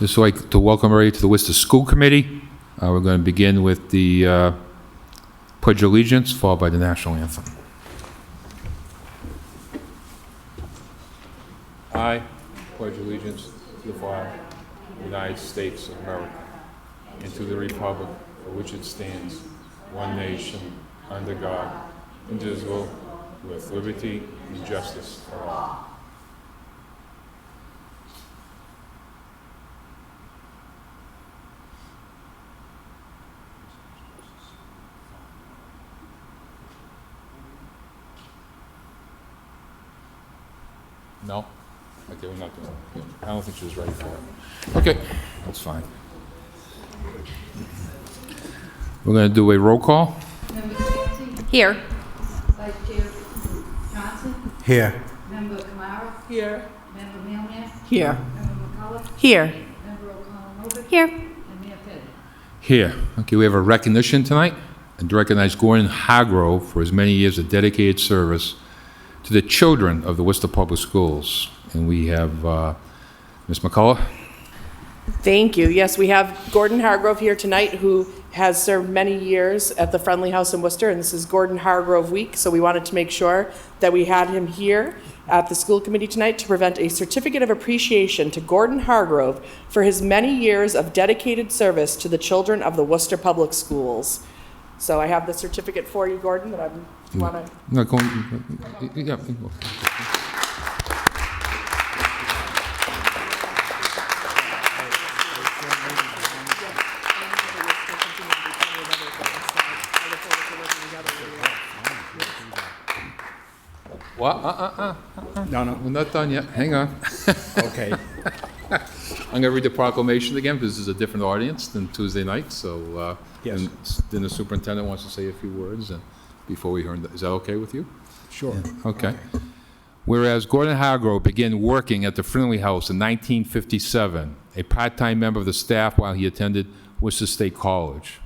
Just like to welcome everybody to the Worcester School Committee. We're going to begin with the Pledge of Allegiance, followed by the National Anthem. I pledge allegiance to the flag of the United States of America and to the republic for which it stands, one nation, under God, indivisible, with liberty and justice for all. No? Okay, we're not doing it. I don't think she was ready for it. Okay, that's fine. We're going to do a roll call. Member Clancy? Here. Vice Chair Johnson? Here. Member Kamara? Here. Member Milner? Here. Member McCullough? Here. Member O'Connell-Novick? Here. And Mayor Petty? Here. Okay, we have a recognition tonight, and to recognize Gordon Hargrove for his many years of dedicated service to the children of the Worcester Public Schools. And we have Ms. McCullough. Thank you. Yes, we have Gordon Hargrove here tonight, who has served many years at the Friendly House in Worcester, and this is Gordon Hargrove Week, so we wanted to make sure that we had him here at the school committee tonight to present a certificate of appreciation to Gordon Hargrove for his many years of dedicated service to the children of the Worcester Public Schools. So I have the certificate for you, Gordon, that I want to... No, go on. Yeah. What? No. We're not done yet. Hang on. Okay. I'm going to read the proclamation again, because this is a different audience than Tuesday night, so Yes. and then the superintendent wants to say a few words before we hear. Is that okay with you? Sure. Okay. Whereas Gordon Hargrove began working at the Finalist House in 1957, a part-time member of the staff while he attended Worcester State College.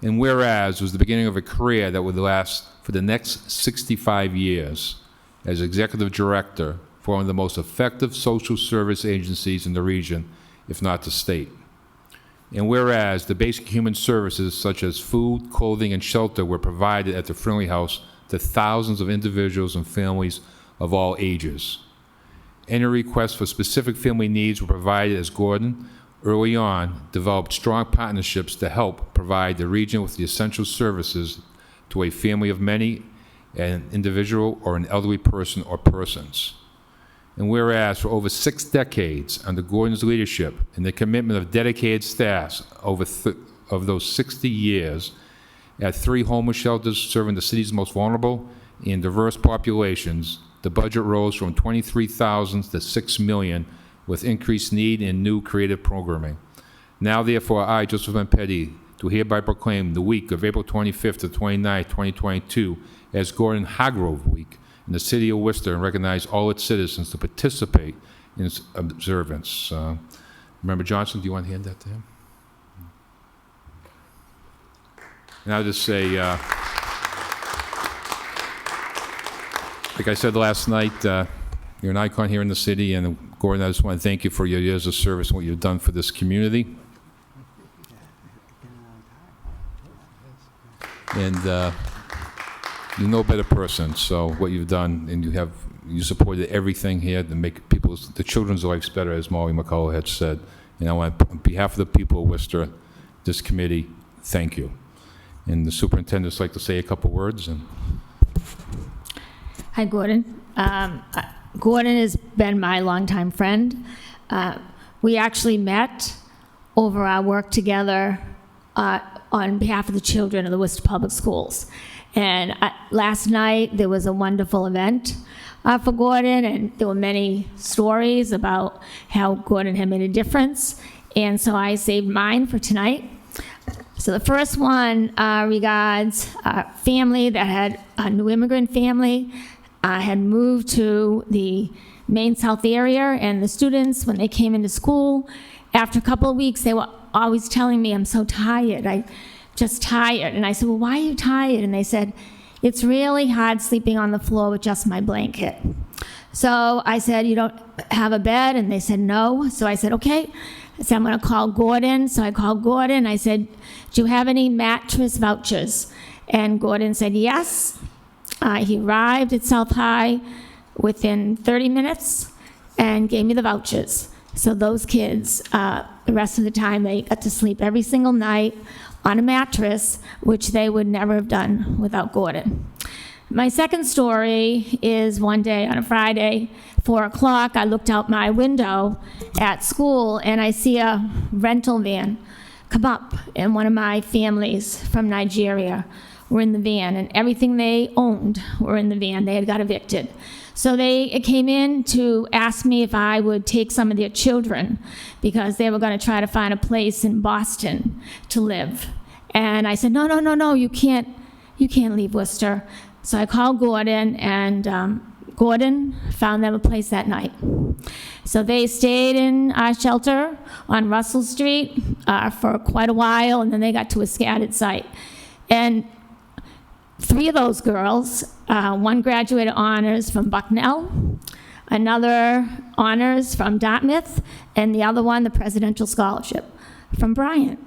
And whereas it was the beginning of a career that would last for the next 65 years as executive director for one of the most effective social service agencies in the region, if not the state. And whereas the basic human services such as food, clothing, and shelter were provided at the Finalist House to thousands of individuals and families of all ages. Any requests for specific family needs were provided as Gordon, early on, developed strong partnerships to help provide the region with the essential services to a family of many, an individual or an elderly person or persons. And whereas for over 6 decades under Gordon's leadership and the commitment of dedicated staffs of those 60 years at 3 homeless shelters serving the city's most vulnerable and diverse populations, the budget rose from $23,000 to $6 million with increased need and new creative programming. Now, therefore, I, Joseph M. Petty, do hereby proclaim the week of April 25th to 29th, 2022 as Gordon Hargrove Week in the city of Worcester and recognize all its citizens to participate in its observance. Member Johnson, do you want to hand that to him? And I'll just say, like I said last night, you're an icon here in the city, and Gordon, I just want to thank you for your years of service and what you've done for this community. And you're no better person, so what you've done, and you supported everything here to make the children's lives better, as Molly McCullough had said. And I want, on behalf of the people of Worcester, this committee, thank you. And the superintendent's like to say a couple words. Hi, Gordon. Gordon has been my longtime friend. We actually met over our work together on behalf of the children of the Worcester Public Schools. And last night there was a wonderful event for Gordon, and there were many stories about how Gordon had made a difference. And so I saved mine for tonight. So the first one regards a family that had a new immigrant family, had moved to the Maine South area, and the students, when they came into school, after a couple of weeks, they were always telling me, I'm so tired, I'm just tired. And I said, well, why are you tired? And they said, it's really hard sleeping on the floor with just my blanket. So I said, you don't have a bed? And they said, no. So I said, okay. I said, I'm going to call Gordon. So I called Gordon. I said, do you have any mattress vouchers? And Gordon said, yes. He arrived at South High within 30 minutes and gave me the vouchers. So those kids, the rest of the time, they got to sleep every single night on a mattress, which they would never have done without Gordon. My second story is one day on a Friday, 4 o'clock, I looked out my window at school and I see a rental van come up, and one of my families from Nigeria were in the van, and everything they owned were in the van. They had got evicted. So they came in to ask me if I would take some of their children because they were going to try to find a place in Boston to live. And I said, no, you can't leave Worcester. So I called Gordon, and Gordon found them a place that night. So they stayed in our shelter on Russell Street for quite a while, and then they got to a scattered site. And 3 of those girls, one graduated honors from Bucknell, another honors from Dartmouth, and the other one, the Presidential Scholarship from Bryant.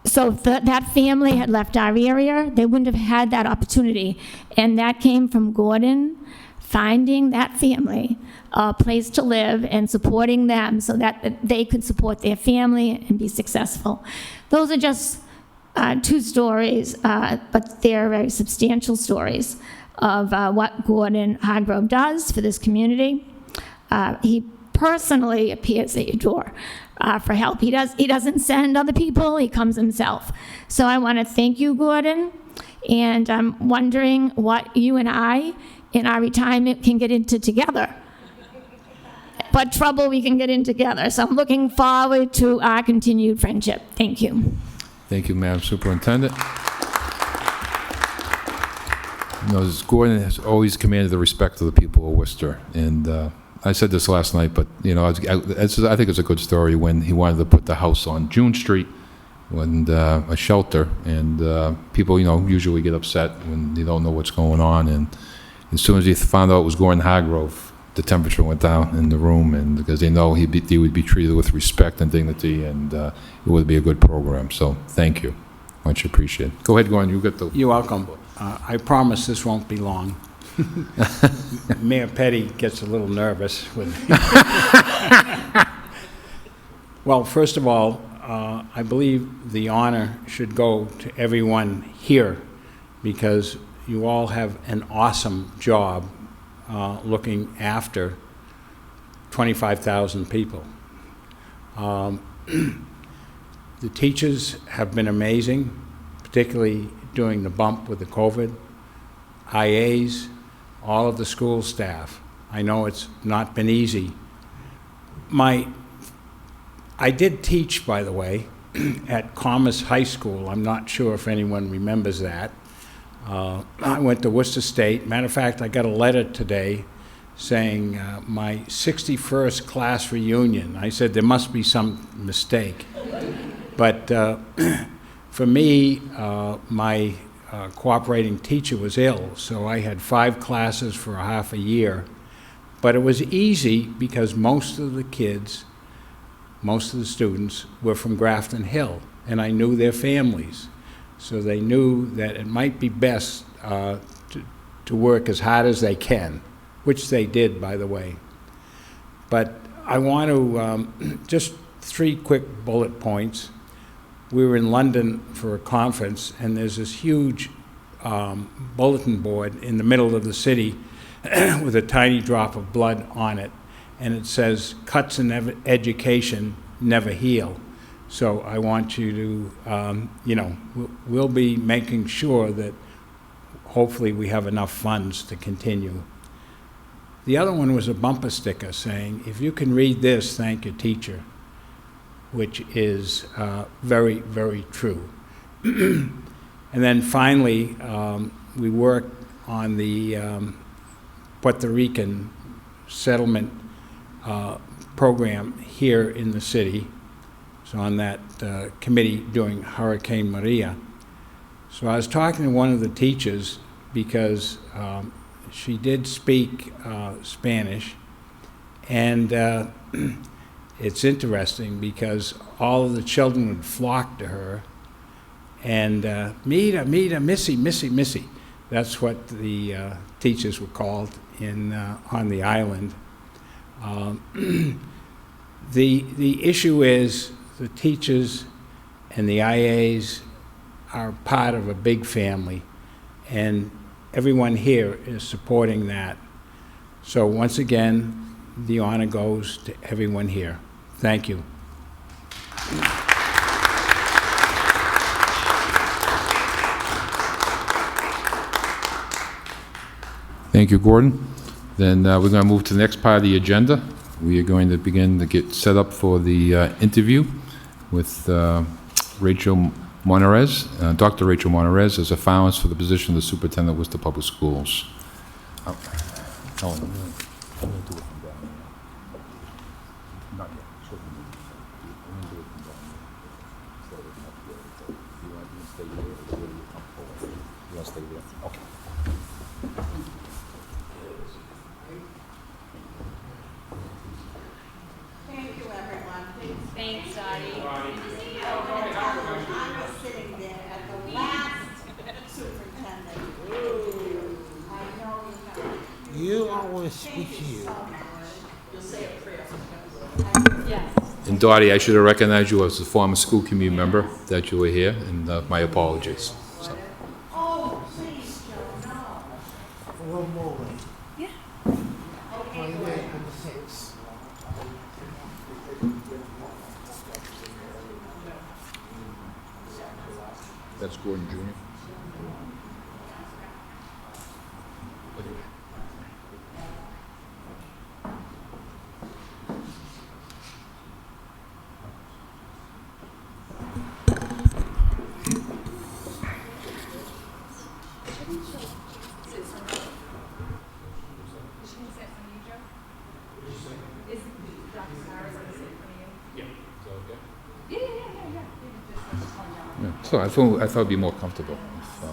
So that family had left our area. They wouldn't have had that opportunity. And that came from Gordon finding that family a place to live and supporting them so that they could support their family and be successful. Those are just 2 stories, but they're very substantial stories of what Gordon Hargrove does for this community. He personally appears at your door for help. He doesn't send other people, he comes himself. So I want to thank you, Gordon, and I'm wondering what you and I in our retirement can get into together. What trouble we can get in together. So I'm looking forward to our continued friendship. Thank you. Thank you, Madam Superintendent. Gordon has always commanded the respect of the people of Worcester, and I said this last night, but I think it's a good story when he wanted to put the house on June Street, and a shelter, and people usually get upset when they don't know what's going on, and as soon as he found out it was Gordon Hargrove, the temperature went down in the room, and because they know he would be treated with respect and dignity, and it would be a good program. So thank you, much appreciated. Go ahead, Gordon. You get the. You're welcome. I promise this won't be long. Mayor Petty gets a little nervous with. Well, first of all, I believe the honor should go to everyone here because you all have an awesome job looking after 25,000 people. The teachers have been amazing, particularly during the bump with the COVID. IAs, all of the school staff. I know it's not been easy. I did teach, by the way, at Commerce High School. I'm not sure if anyone remembers that. I went to Worcester State. Matter of fact, I got a letter today saying my 61st class reunion. I said there must be some mistake. But for me, my cooperating teacher was ill, so I had 5 classes for a half a year. But it was easy because most of the kids, most of the students were from Grafton Hill, and I knew their families. So they knew that it might be best to work as hard as they can, which they did, by the way. But I want to, just 3 quick bullet points. We were in London for a conference, and there's this huge bulletin board in the middle of the city with a tiny drop of blood on it, and it says, "Cuts in education never heal." So I want you to, we'll be making sure that hopefully we have enough funds to continue. The other one was a bumper sticker saying, "If you can read this, thank your teacher," which is very, very true. And then finally, we worked on the Puerto Rican settlement program here in the city. So on that committee during Hurricane Maria. So I was talking to one of the teachers because she did speak Spanish, and it's interesting because all of the children would flock to her, and Mira, Mira, Missy, Missy, Missy. That's what the teachers were called on the island. The issue is the teachers and the IAs are part of a big family, and everyone here is supporting that. So once again, the honor goes to everyone here. Thank you. Thank you, Gordon. Then we're going to move to the next part of the agenda. We are going to begin to get set up for the interview with Rachel Monarrez. Dr. Rachel Monarrez is a finalist for the position of the Superintendent of Worcester Public Schools. Howland, Thank you, everyone. Thanks, Dottie. I was sitting there at the last superintendent. I know you have. You always speak to you. And Dottie, I should have recognized you as a former school committee member, that you were here, and my apologies. So. Oh, please, Joe, no. One moment. Okay, My go name ahead. is Hicks. That's Gordon Jr. Yeah, so I thought it'd be more comfortable if,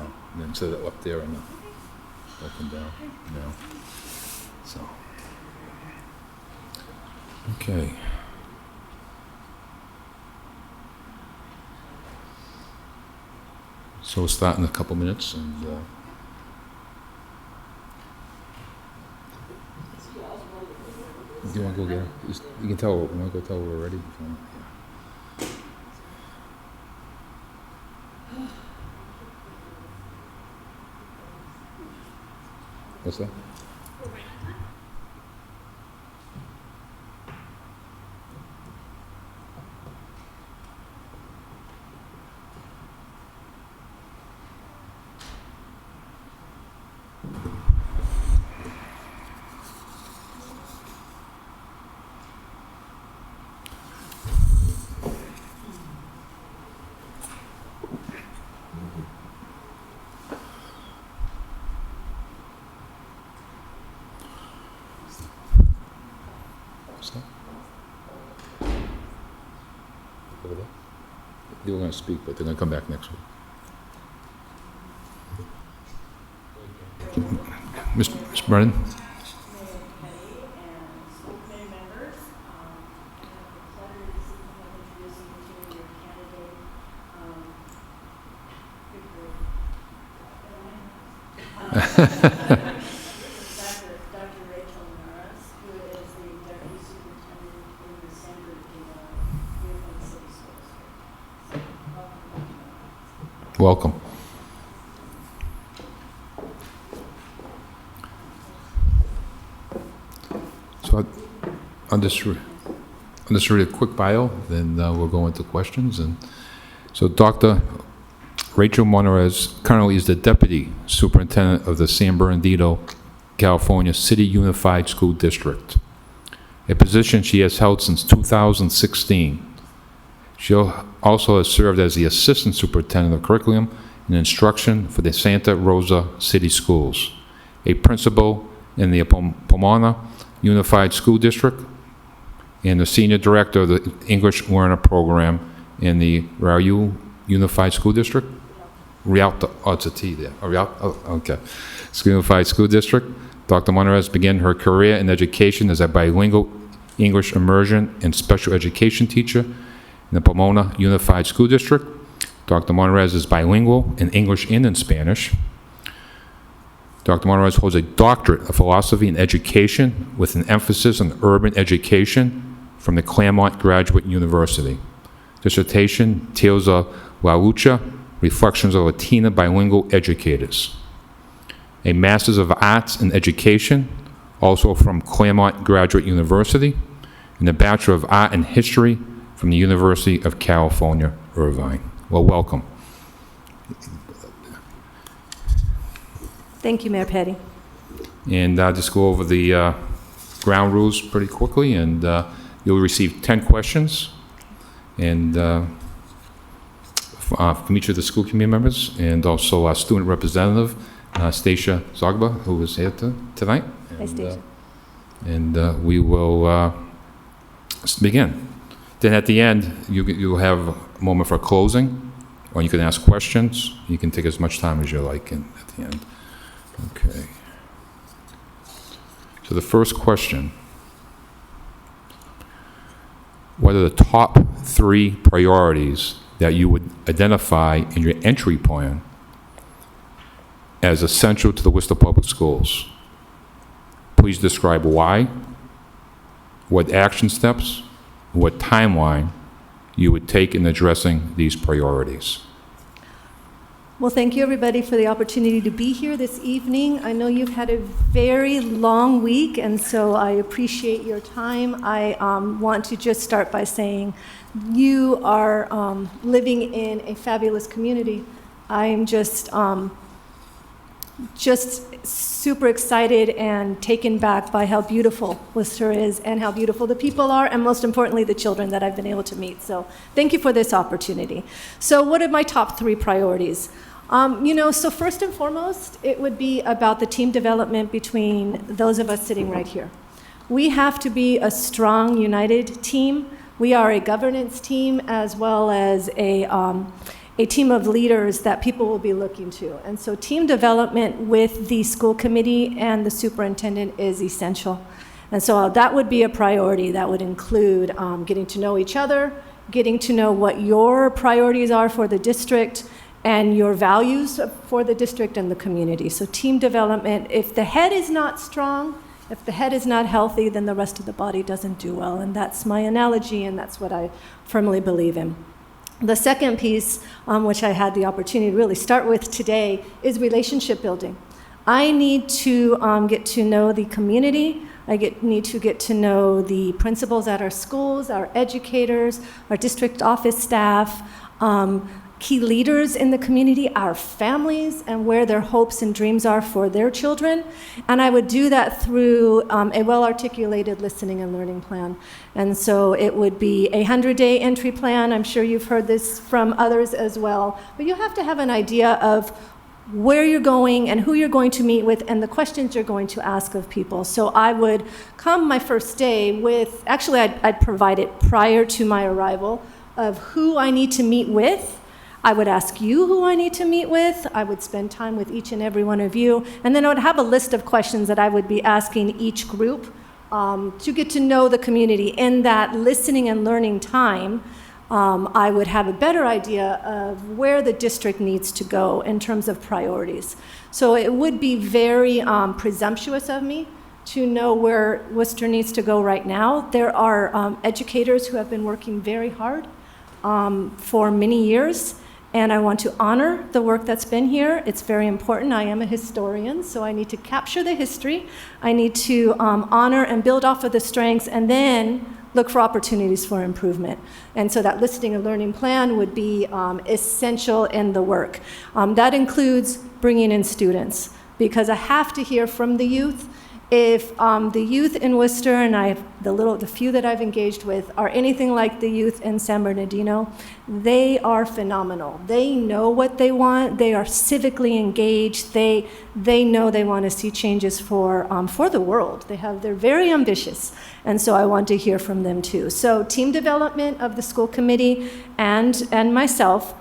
instead of up there and up and down. No. So. Okay. So we'll start in a couple minutes, and you want to go get her? You can tell her. You want to go tell her we're ready? If you want. Yeah. What's that? What's that? Over there? They were going to speak, but they're going to come back next week. Mr. Brennan? Dr. Rachel Monarrez, who is the Deputy Superintendent in the Center in Rican City Schools. Welcome. So I'll just read a quick bio, then we'll go into questions. And so Dr. Rachel Monarrez currently is the Deputy Superintendent of the San Bernardino, California City Unified School District, a position she has held since 2016. She also has served as the Assistant Superintendent of Curriculum and Instruction for the Santa Rosa City Schools, a principal in the Pomona Unified School District, and the Senior Director of the English Learner Program in the Rayu Unified School District. Rialto, oh, it's a T there. Oh, Rialto, oh, okay. Unified School District. Dr. Monarrez began her career in education as a bilingual English immersion and special education teacher in the Pomona Unified School District. Dr. Monarrez is bilingual in English and in Spanish. Dr. Monarrez holds a doctorate of philosophy in education with an emphasis on urban education from the Claremont Graduate University. Dissertation, Tales of La Lucha, Reflections of Latina Bilingual Educators. A Master's of Arts in Education, also from Claremont Graduate University, and a Bachelor of Art in History from the University of California, Irvine. Well, welcome. Thank you, Mayor Petty. And I'll just go over the ground rules pretty quickly, and you'll receive 10 questions and from each of the school committee members, and also our student representative, Stacia Zogba, who is here tonight. Hi, Stacia. And we will begin. Then at the end, you'll have a moment for closing, or you can ask questions. You can take as much time as you like at the end. Okay. So the first question: what are the top 3 priorities that you would identify in your entry plan as essential to the Worcester Public Schools? Please describe why, what action steps, what timeline you would take in addressing these priorities. Well, thank you, everybody, for the opportunity to be here this evening. I know you've had a very long week, and so I appreciate your time. I want to just start by saying you are living in a fabulous community. I'm just super excited and taken back by how beautiful Worcester is and how beautiful the people are, and most importantly, the children that I've been able to meet. So thank you for this opportunity. So what are my top 3 priorities? So first and foremost, it would be about the team development between those of us sitting right here. We have to be a strong, united team. We are a governance team as well as a team of leaders that people will be looking to. And so team development with the school committee and the superintendent is essential. And so that would be a priority. That would include getting to know each other, getting to know what your priorities are for the district, and your values for the district and the community. So team development, if the head is not strong, if the head is not healthy, then the rest of the body doesn't do well. And that's my analogy, and that's what I firmly believe in. The second piece, which I had the opportunity to really start with today, is relationship building. I need to get to know the community. Need to get to know the principals at our schools, our educators, our district office staff, key leaders in the community, our families, and where their hopes and dreams are for their children. And I would do that through a well-articulated listening and learning plan. And so it would be a 100-day entry plan. I'm sure you've heard this from others as well. But you have to have an idea of where you're going and who you're going to meet with and the questions you're going to ask of people. So I would come my first day with, actually I'd provide it prior to my arrival, of who I need to meet with. I would ask you who I need to meet with. I would spend time with each and every one of you. And then I would have a list of questions that I would be asking each group to get to know the community. In that listening and learning time, I would have a better idea of where the district needs to go in terms of priorities. So it would be very presumptuous of me to know where Worcester needs to go right now. There are educators who have been working very hard for many years. And I want to honor the work that's been here. It's very important. I am a historian, so I need to capture the history. I need to honor and build off of the strengths, and then look for opportunities for improvement. And so that listening and learning plan would be essential in the work. That includes bringing in students, because I have to hear from the youth. If the youth in Worcester, and the few that I've engaged with, are anything like the youth in San Bernardino, they are phenomenal. They know what they want. They are civically engaged. They know they want to see changes for the world. They're very ambitious, and so I want to hear from them too. So team development of the school committee and myself.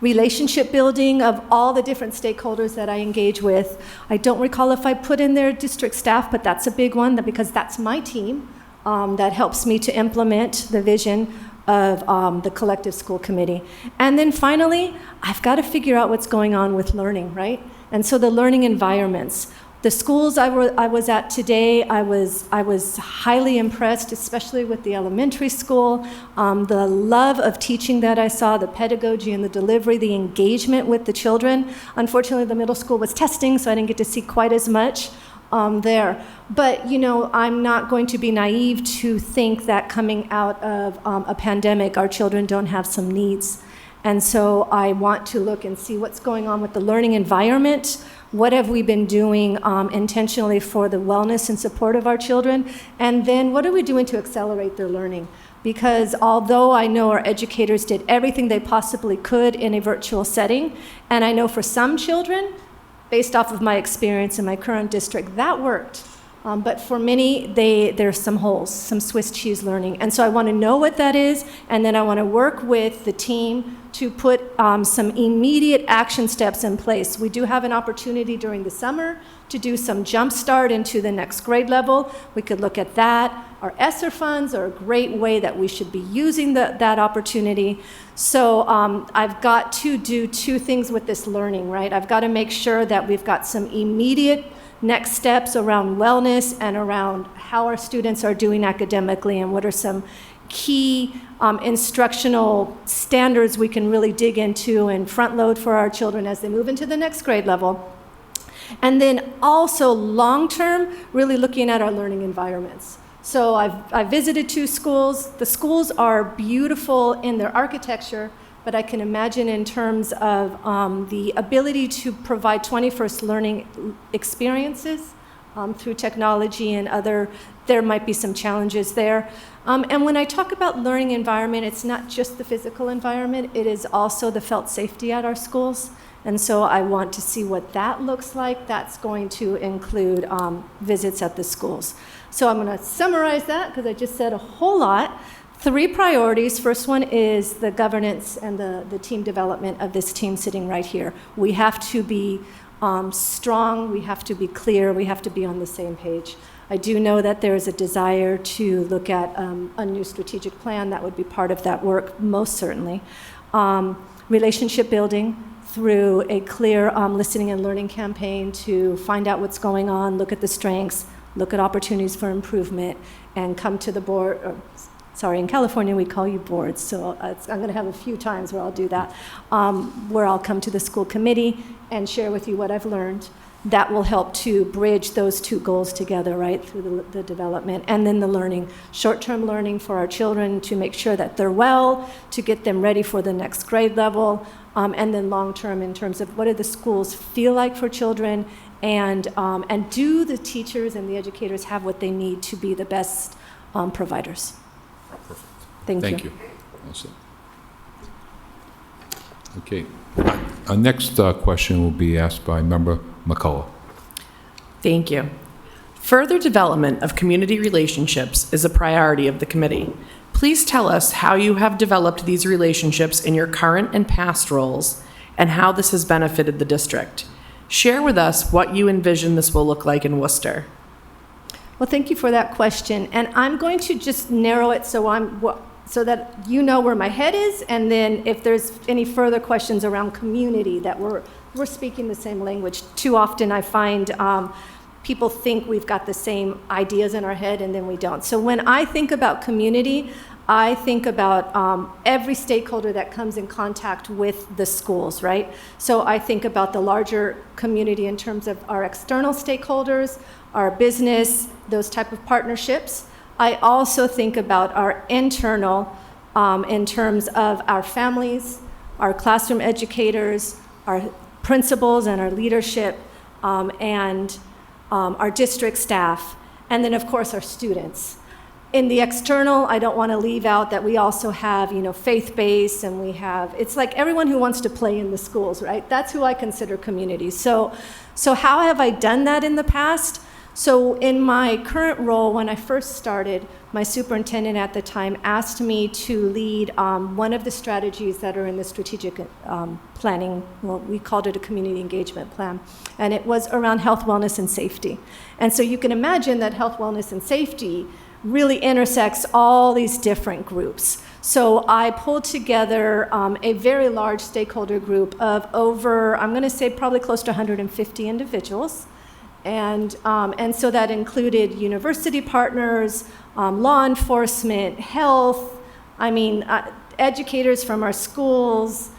relationship building of all the different stakeholders that I engage with. I don't recall if I put in there district staff, but that's a big one because that's my team that helps me to implement the vision of the collective school committee. And then finally, I've got to figure out what's going on with learning, right? And so the learning environments. The schools I was at today, I was highly impressed, especially with the elementary school. The love of teaching that I saw, the pedagogy and the delivery, the engagement with the children. Unfortunately, the middle school was testing, so I didn't get to see quite as much there. But, you know, I'm not going to be naive to think that coming out of a pandemic, our children don't have some needs. And so I want to look and see what's going on with the learning environment. What have we been doing intentionally for the wellness and support of our children? And then what are we doing to accelerate their learning? Because although I know our educators did everything they possibly could in a virtual setting, and I know for some children, based off of my experience in my current district, that worked. But for many, there's some holes, some Swiss cheese learning. And so I want to know what that is, and then I want to work with the team to put some immediate action steps in place. We do have an opportunity during the summer to do some jump start into the next grade level. We could look at that. Our ESSER funds are a great way that we should be using that opportunity. So I've got to do two things with this learning, right? I've got to make sure that we've got some immediate next steps around wellness and around how our students are doing academically and what are some key instructional standards we can really dig into and front load for our children as they move into the next grade level. And then also long-term, really looking at our learning environments. So I've visited 2 schools. The schools are beautiful in their architecture, but I can imagine in terms of the ability to provide 21st learning experiences through technology and other, there might be some challenges there. And when I talk about learning environment, it's not just the physical environment, it is also the felt safety at our schools. And so I want to see what that looks like. That's going to include visits at the schools. So I'm going to summarize that because I just said a whole lot. 3 priorities. First one is the governance and the team development of this team sitting right here. We have to be strong, we have to be clear, we have to be on the same page. I do know that there is a desire to look at a new strategic plan. That would be part of that work, most certainly. Relationship building through a clear listening and learning campaign to find out what's going on, look at the strengths, look at opportunities for improvement, and come to the board. Sorry, in California we call you boards, so I'm going to have a few times where I'll do that, where I'll come to the school committee and share with you what I've learned. That will help to bridge those 2 goals together, right, through the development. And then the learning, short-term learning for our children to make sure that they're well, to get them ready for the next grade level, and then long-term in terms of what do the schools feel like for children, and do the teachers and the educators have what they need to be the best providers. Perfect. Thank you. All set. Okay. Our next question will be asked by Member McCullough. Thank you. Further development of community relationships is a priority of the committee. Please tell us how you have developed these relationships in your current and past roles and how this has benefited the district. Share with us what you envision this will look like in Worcester. Well, thank you for that question. And I'm going to just narrow it so that you know where my head is, and then if there's any further questions around community that we're speaking the same language. Too often I find people think we've got the same ideas in our head and then we don't. So when I think about community, I think about every stakeholder that comes in contact with the schools, right? So I think about the larger community in terms of our external stakeholders, our business, those type of partnerships. I also think about our internal in terms of our families, our classroom educators, our principals and our leadership, and our district staff, and then of course our students. In the external, I don't want to leave out that we also have, faith-based, and we have, it's like everyone who wants to play in the schools, right? That's who I consider community. So how have I done that in the past? So in my current role, when I first started, my superintendent at the time asked me to lead one of the strategies that are in the strategic planning. Well, we called it a community engagement plan, and it was around health, wellness, and safety. And so you can imagine that health, wellness, and safety really intersects all these different groups. So I pulled together a very large stakeholder group of over, I'm going to say probably close to 150 individuals. And so that included university partners, law enforcement, health, educators from our schools,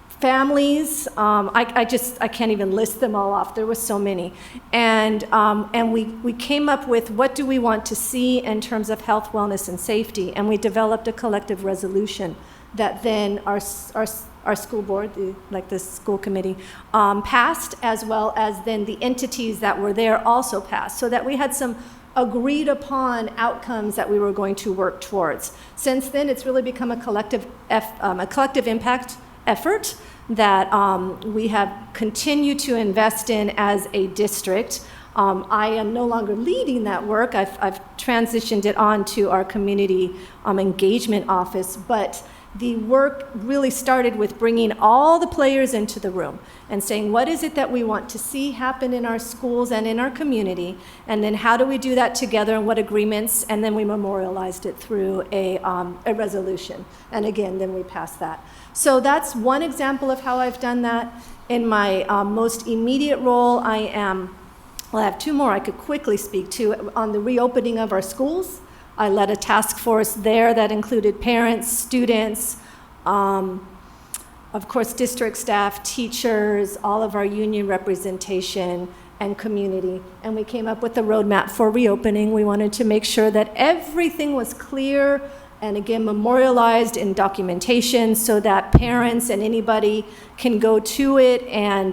families. I can't even list them all off. There were so many. And we came up with what do we want to see in terms of health, wellness, and safety. And we developed a collective resolution that then our school board, the school committee, passed, as well as then the entities that were there also passed, so that we had some agreed upon outcomes that we were going to work towards. Since then, it's really become a collective impact effort that we have continued to invest in as a district. I am no longer leading that work. I've transitioned it on to our community engagement office, but the work really started with bringing all the players into the room and saying, what is it that we want to see happen in our schools and in our community? And then how do we do that together, and what agreements? And then we memorialized it through a resolution. And again, then we passed that. So that's one example of how I've done that. In my most immediate role, I have two more I could quickly speak to. On the reopening of our schools, I led a task force there that included parents, students, of course, district staff, teachers, all of our union representation, and community. And we came up with a roadmap for reopening. We wanted to make sure that everything was clear and, again, memorialized in documentation so that parents and anybody can go to it and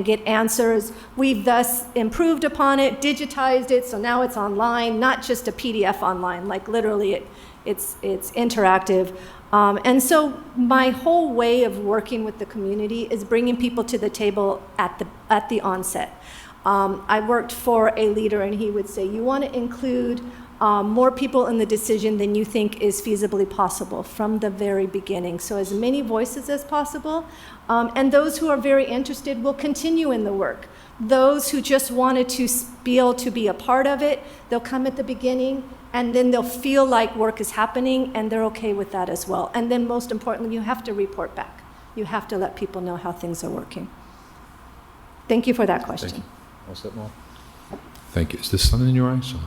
get answers. We've thus improved upon it, digitized it, so now it's online, not just a PDF online, like literally it's interactive. And so my whole way of working with the community is bringing people to the table at the onset. I worked for a leader, and he would say, you want to include more people in the decision than you think is feasibly possible from the very beginning. So as many voices as possible. And those who are very interested will continue in the work. Those who just wanted to be able to be a part of it, they'll come at the beginning, and then they'll feel like work is happening, and they're okay with that as well. And then most importantly, you have to report back. You have to let people know how things are working. Thank you for that question. Thank you. All set, Mom? Thank you. Is this sun in your eyes? Or?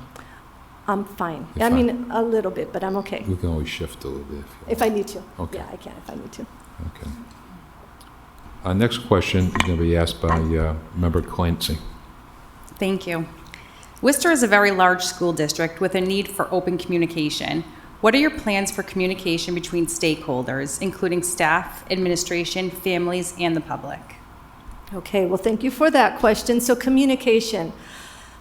I'm fine. You're I fine. mean, a little bit, but I'm okay. We can always shift a little bit. If I need to. Okay. Yeah, I can if I need to. Okay. Our next question is going to be asked by Member Clancy. Thank you. Worcester is a very large school district with a need for open communication. What are your plans for communication between stakeholders, including staff, administration, families, and the public? Okay, well, thank you for that question. So communication.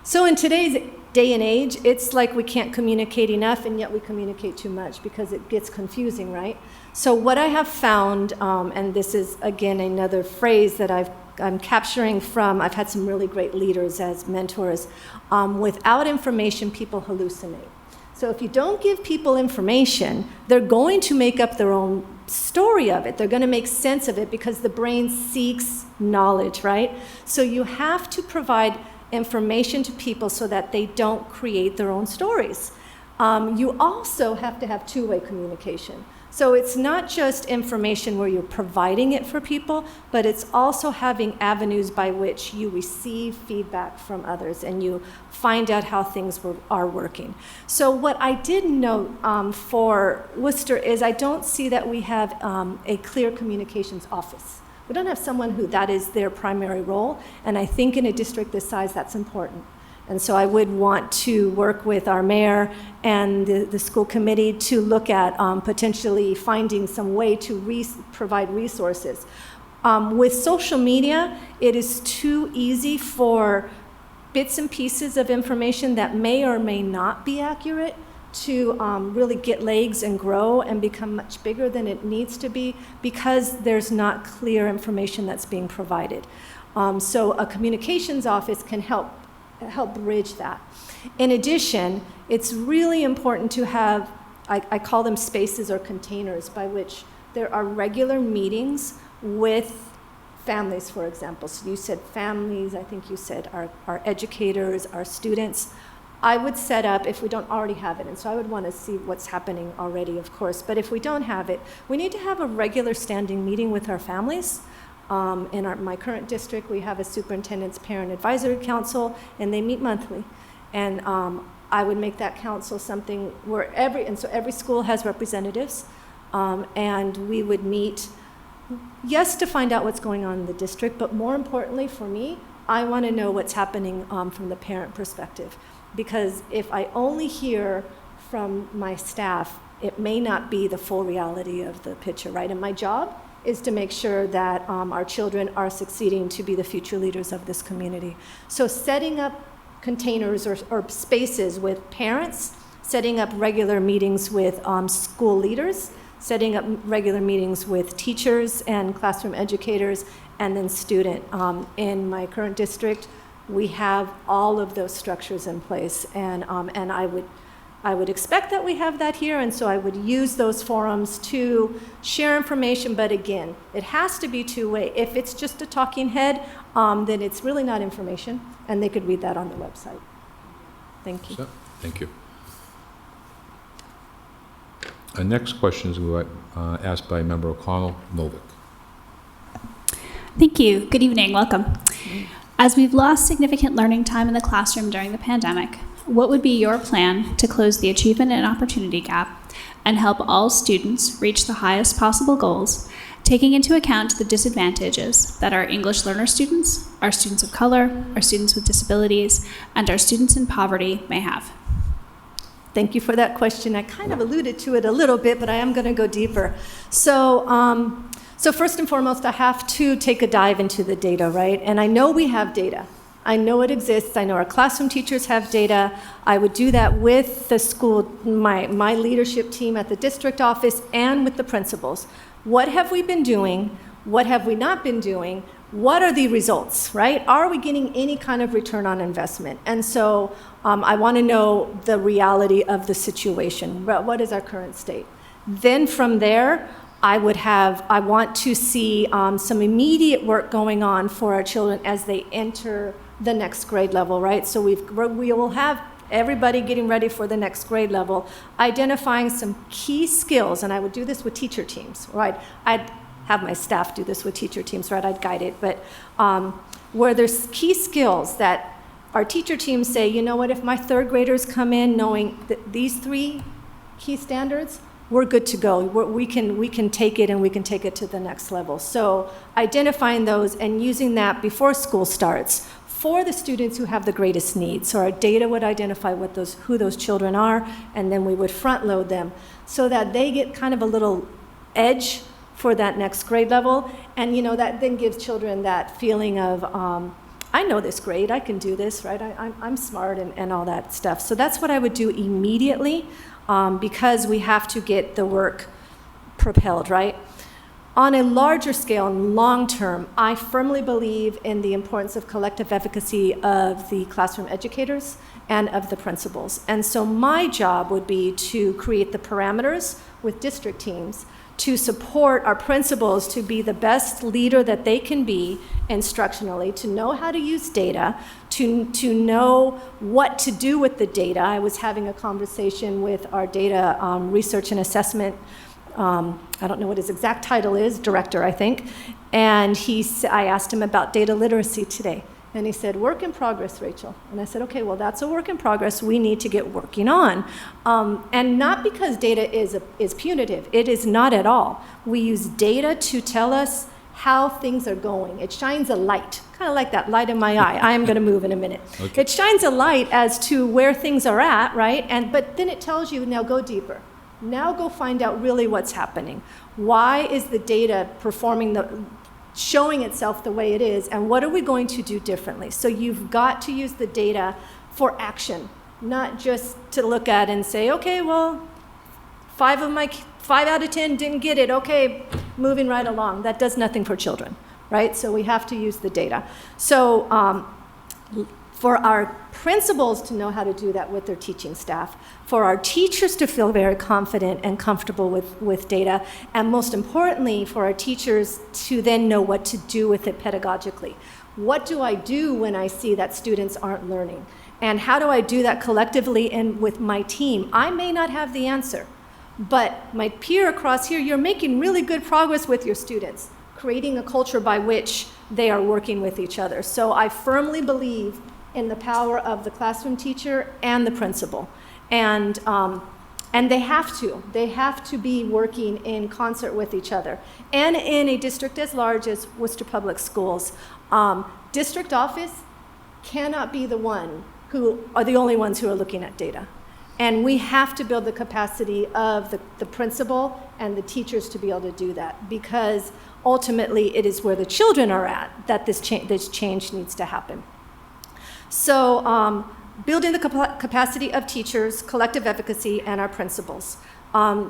So in today's day and age, it's like we can't communicate enough, and yet we communicate too much because it gets confusing, right? So what I have found, and this is, again, another phrase that I'm capturing from, I've had some really great leaders as mentors, without information, people hallucinate. So if you don't give people information, they're going to make up their own story of it. They're going to make sense of it because the brain seeks knowledge, right? So you have to provide information to people so that they don't create their own stories. You also have to have two-way communication. So it's not just information where you're providing it for people, but it's also having avenues by which you receive feedback from others and you find out how things are working. So what I did note for Worcester is I don't see that we have a clear communications office. We don't have someone who that is their primary role, and I think in a district this size that's important. And so I would want to work with our mayor and the school committee to look at potentially finding some way to provide resources. With social media, it is too easy for bits and pieces of information that may or may not be accurate to really get legs and grow and become much bigger than it needs to be because there's not clear information that's being provided. So a communications office can help help bridge that. In addition, it's really important to have, I call them spaces or containers, by which there are regular meetings with families, for example. So you said families, I think you said our educators, our students. I would set up, if we don't already have it, and so I would want to see what's happening already, of course, but if we don't have it, we need to have a regular standing meeting with our families. In my current district, we have a superintendent's parent advisory council, and they meet monthly. And I would make that council something where every school has representatives, and we would meet, yes, to find out what's going on in the district, but more importantly for me, I want to know what's happening from the parent perspective. Because if I only hear from my staff, it may not be the full reality of the picture, right? And my job is to make sure that our children are succeeding to be the future leaders of this community. So setting up containers or spaces with parents, setting up regular meetings with school leaders, setting up regular meetings with teachers and classroom educators, and then student. In my current district, we have all of those structures in place, and I would expect that we have that here, and so I would use those forums to share information, but again, it has to be two-way. If it's just a talking head, then it's really not information, and they could read that on the website. Thank you. Thank you. Our next question is asked by Member O'Connell, Novick. Thank you. Good evening. Welcome. As we've lost significant learning time in the classroom during the pandemic, what would be your plan to close the achievement and opportunity gap and help all students reach the highest possible goals, taking into account the disadvantages that our English learner students, our students of color, our students with disabilities, and our students in poverty may have? Thank you for that question. I kind of alluded to it a little bit, but I am going to go deeper. So first and foremost, I have to take a dive into the data, right? And I know we have data. I know it exists. I know our classroom teachers have data. I would do that with the school, my leadership team at the district office, and with the principals. What have we been doing? What have we not been doing? What are the results, right? Are we getting any kind of return on investment? And so I want to know the reality of the situation. What is our current state? Then from there, I want to see some immediate work going on for our children as they enter the next grade level, right? So we will have everybody getting ready for the next grade level, identifying some key skills, and I would do this with teacher teams, right? I'd have my staff do this with teacher teams, right? I'd guide it, but where there's key skills that our teacher teams say, you know what, if my third graders come in knowing that these three key standards, we're good to go. We can take it, and we can take it to the next level. So identifying those and using that before school starts for the students who have the greatest needs. So our data would identify who those children are, and then we would front load them so that they get kind of a little edge for that next grade level. And that then gives children that feeling of, I know this grade, I can do this, right? I'm smart and all that stuff. So that's what I would do immediately. Because we have to get the work propelled, right? On a larger scale and long term, I firmly believe in the importance of collective efficacy of the classroom educators and of the principals. And so my job would be to create the parameters with district teams to support our principals to be the best leader that they can be instructionally, to know how to use data, to know what to do with the data. I was having a conversation with our data research and assessment, I don't know what his exact title is, director, I think, and I asked him about data literacy today. And he said, work in progress, Rachel. And I said, okay, well, that's a work in progress we need to get working on. And not because data is punitive. It is not at all. We use data to tell us how things are going. It shines a light, kind of like that light in my eye. I am going to move in a minute. Okay. It shines a light as to where things are at, right? But then it tells you, now go deeper. Now go find out really what's happening. Why is the data showing itself the way it is, and what are we going to do differently? So you've got to use the data for action, not just to look at and say, okay, well, 5 out of 10 didn't get it, okay, moving right along. That does nothing for children, right? So we have to use the data. So for our principals to know how to do that with their teaching staff, for our teachers to feel very confident and comfortable with data, and most importantly, for our teachers to then know what to do with it pedagogically. What do I do when I see that students aren't learning? And how do I do that collectively and with my team? I may not have the answer, but my peer across here, you're making really good progress with your students, creating a culture by which they are working with each other. So I firmly believe in the power of the classroom teacher and the principal. And they have to be working in concert with each other. And in a district as large as Worcester Public Schools, district office cannot be the one who are the only ones who are looking at data. And we have to build the capacity of the principal and the teachers to be able to do that, because ultimately it is where the children are at that this change needs to happen. So building the capacity of teachers, collective advocacy, and our principals.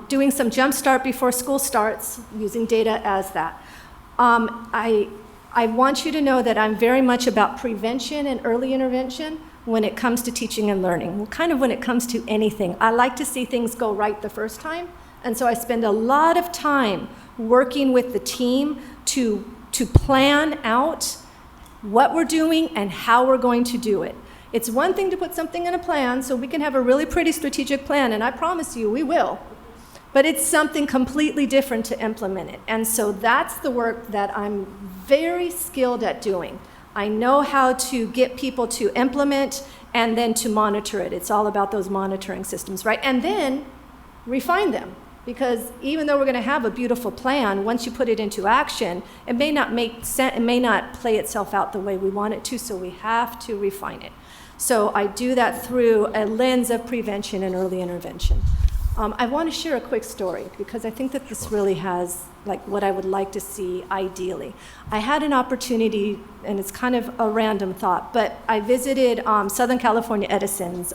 Doing some jump start before school starts, using data as that. I want you to know that I'm very much about prevention and early intervention when it comes to teaching and learning. Well, kind of when it comes to anything. I like to see things go right the first time, and so I spend a lot of time working with the team to plan out what we're doing and how we're going to do it. It's one thing to put something in a plan, so we can have a really pretty strategic plan, and I promise you we will. But it's something completely different to implement it. And so that's the work that I'm very skilled at doing. I know how to get people to implement and then to monitor it. It's all about those monitoring systems, right? And then refine them. Because even though we're going to have a beautiful plan, once you put it into action, it may not make sense, it may not play itself out the way we want it to, so we have to refine it. So I do that through a lens of prevention and early intervention. I want to share a quick story because I think that this really has like what I would like to see ideally. I had an opportunity, and it's kind of a random thought, but I visited Southern California Edison's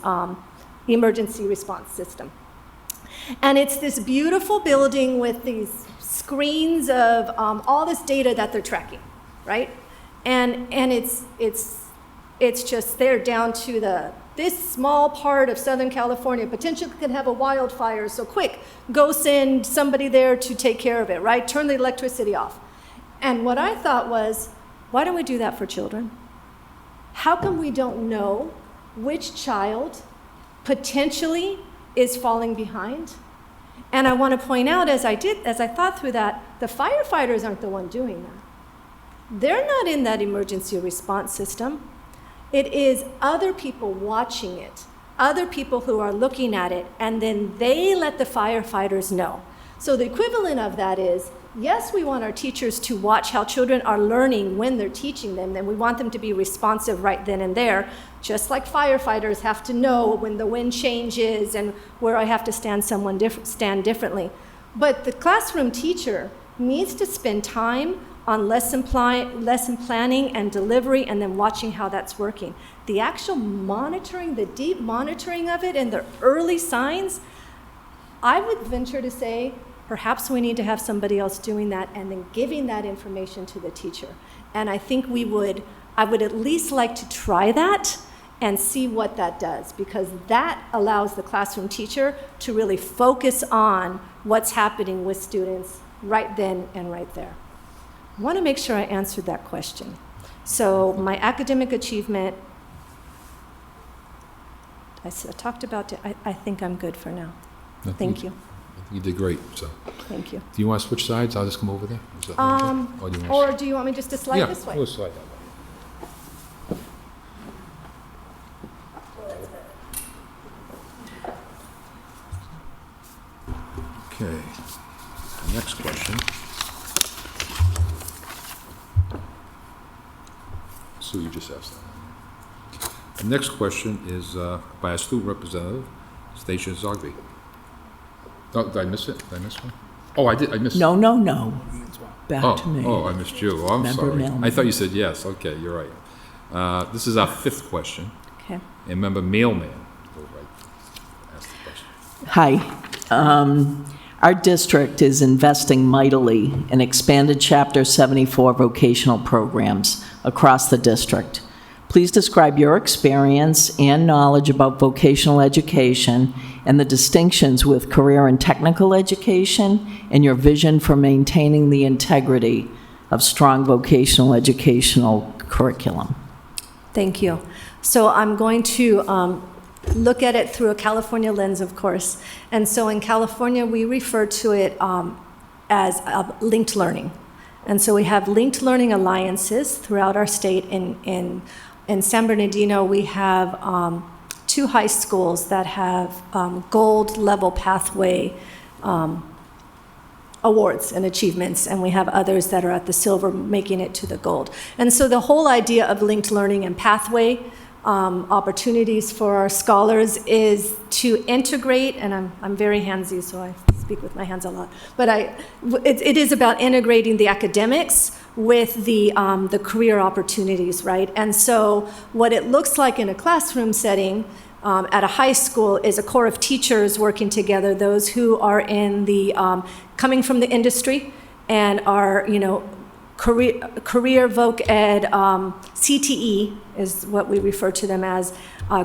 emergency response system. And it's this beautiful building with these screens of all this data that they're tracking, right? And it's just they're down to this small part of Southern California potentially could have a wildfire, so quick, go send somebody there to take care of it, right? Turn the electricity off. And what I thought was, why don't we do that for children? How come we don't know which child potentially is falling behind? And I want to point out, as I thought through that, the firefighters aren't the one doing that. They're not in that emergency response system. It is other people watching it, other people who are looking at it, and then they let the firefighters know. So the equivalent of that is, yes, we want our teachers to watch how children are learning when they're teaching them, and we want them to be responsive right then and there, just like firefighters have to know when the wind changes and where I have to stand differently. But the classroom teacher needs to spend time on lesson planning and delivery, and then watching how that's working. The actual monitoring, the deep monitoring of it and the early signs, I would venture to say, perhaps we need to have somebody else doing that and then giving that information to the teacher. And I think I would at least like to try that and see what that does, because that allows the classroom teacher to really focus on what's happening with students right then and right there. I want to make sure I answered that question. So my academic achievement, I talked about it. I think I'm good for now. Thank you. I think you did great, so. Thank you. Do you want to switch sides? I'll just come over there. Is that okay? Or do you want me just to slide this way? Yeah, we'll slide that way. Okay, next question. Sue, you just asked that. The next question is by a student representative, Stacia Zogby. Oh, did I miss it? Did I miss one? Oh, I did. I missed. No. Back to me. Oh, I missed you. Oh, I'm Member sorry. Mailman. I thought you said yes. Okay, you're right. This is our fifth question. Okay. And member Mailman, go right. Ask the question. Hi. Our district is investing mightily in expanded Chapter 74 vocational programs across the district. Please describe your experience and knowledge about vocational education and the distinctions with career and technical education and your vision for maintaining the integrity of strong vocational educational curriculum. Thank you. So I'm going to look at it through a California lens, of course. And so in California, we refer to it as linked learning. And so we have linked learning alliances throughout our state. In San Bernardino, we have 2 high schools that have gold level pathway awards and achievements, and we have others that are at the silver, making it to the gold. And so the whole idea of linked learning and pathway opportunities for our scholars is to integrate, and I'm very handsy, so I speak with my hands a lot, but it is about integrating the academics with the career opportunities, right? And so what it looks like in a classroom setting at a high school is a core of teachers working together, those who are in the coming from the industry and are, career voc ed, CTE is what we refer to them as,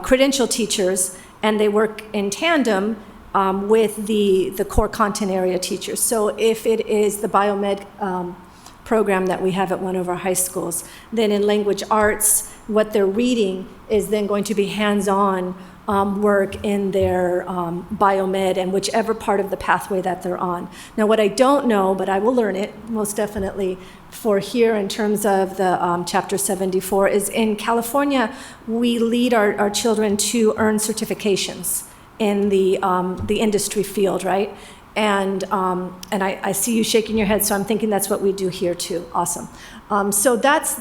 credential teachers, and they work in tandem with the core content area teachers. So if it is the biomed program that we have at one of our high schools, then in language arts, what they're reading is then going to be hands-on work in their biomed and whichever part of the pathway that they're on. Now, what I don't know, but I will learn it most definitely for here in terms of the Chapter 74, is in California, we lead our children to earn certifications in the industry field, right? And I see you shaking your head, so I'm thinking that's what we do here too. Awesome. So that's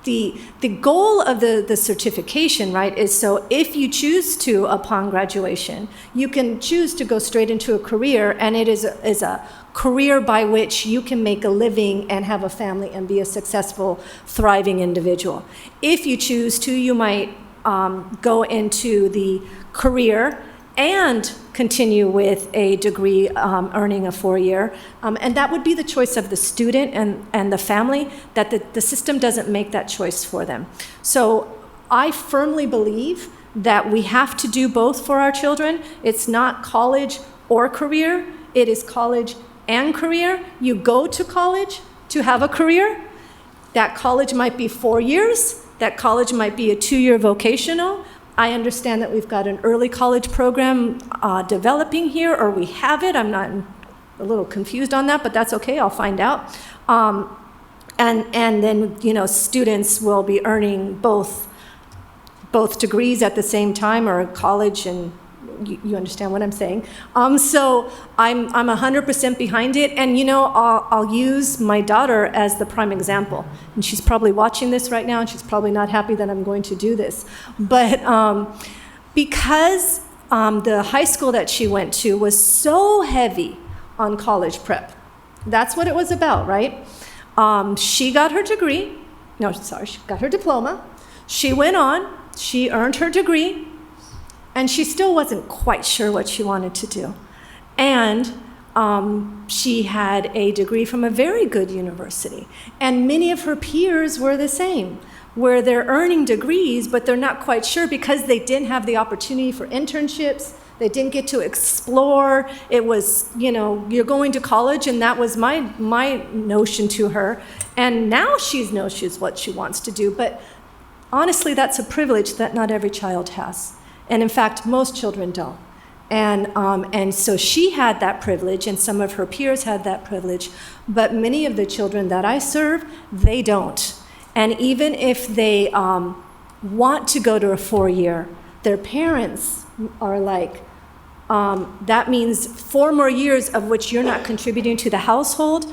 the goal of the certification, right, is so if you choose to, upon graduation, you can choose to go straight into a career, and it is a career by which you can make a living and have a family and be a successful, thriving individual. If you choose to, you might go into the career and continue with a degree earning a 4-year. And that would be the choice of the student and the family, that the system doesn't make that choice for them. So I firmly believe that we have to do both for our children. It's not college or career, it is college and career. You go to college to have a career. That college might be 4 years, that college might be a 2-year vocational. I understand that we've got an early college program developing here, or we have it. I'm not a little confused on that, but that's okay. I'll find out. And then students will be earning both degrees at the same time, or college, and you understand what I'm saying. So I'm 100% behind it, and I'll use my daughter as the prime example. And she's probably watching this right now, and she's probably not happy that I'm going to do this. But because the high school that she went to was so heavy on college prep, that's what it was about, right? She got her degree. No, sorry, she got her diploma. She went on, she earned her degree, and she still wasn't quite sure what she wanted to do. And she had a degree from a very good university. And many of her peers were the same, where they're earning degrees, but they're not quite sure because they didn't have the opportunity for internships. They didn't get to explore. It was, you're going to college, and that was my notion to her. And now she knows what she wants to do. But honestly, that's a privilege that not every child has. And in fact, most children don't. And so she had that privilege, and some of her peers had that privilege, but many of the children that I serve, they don't. And even if they want to go to a 4-year, their parents are like, that means 4 more years of which you're not contributing to the household.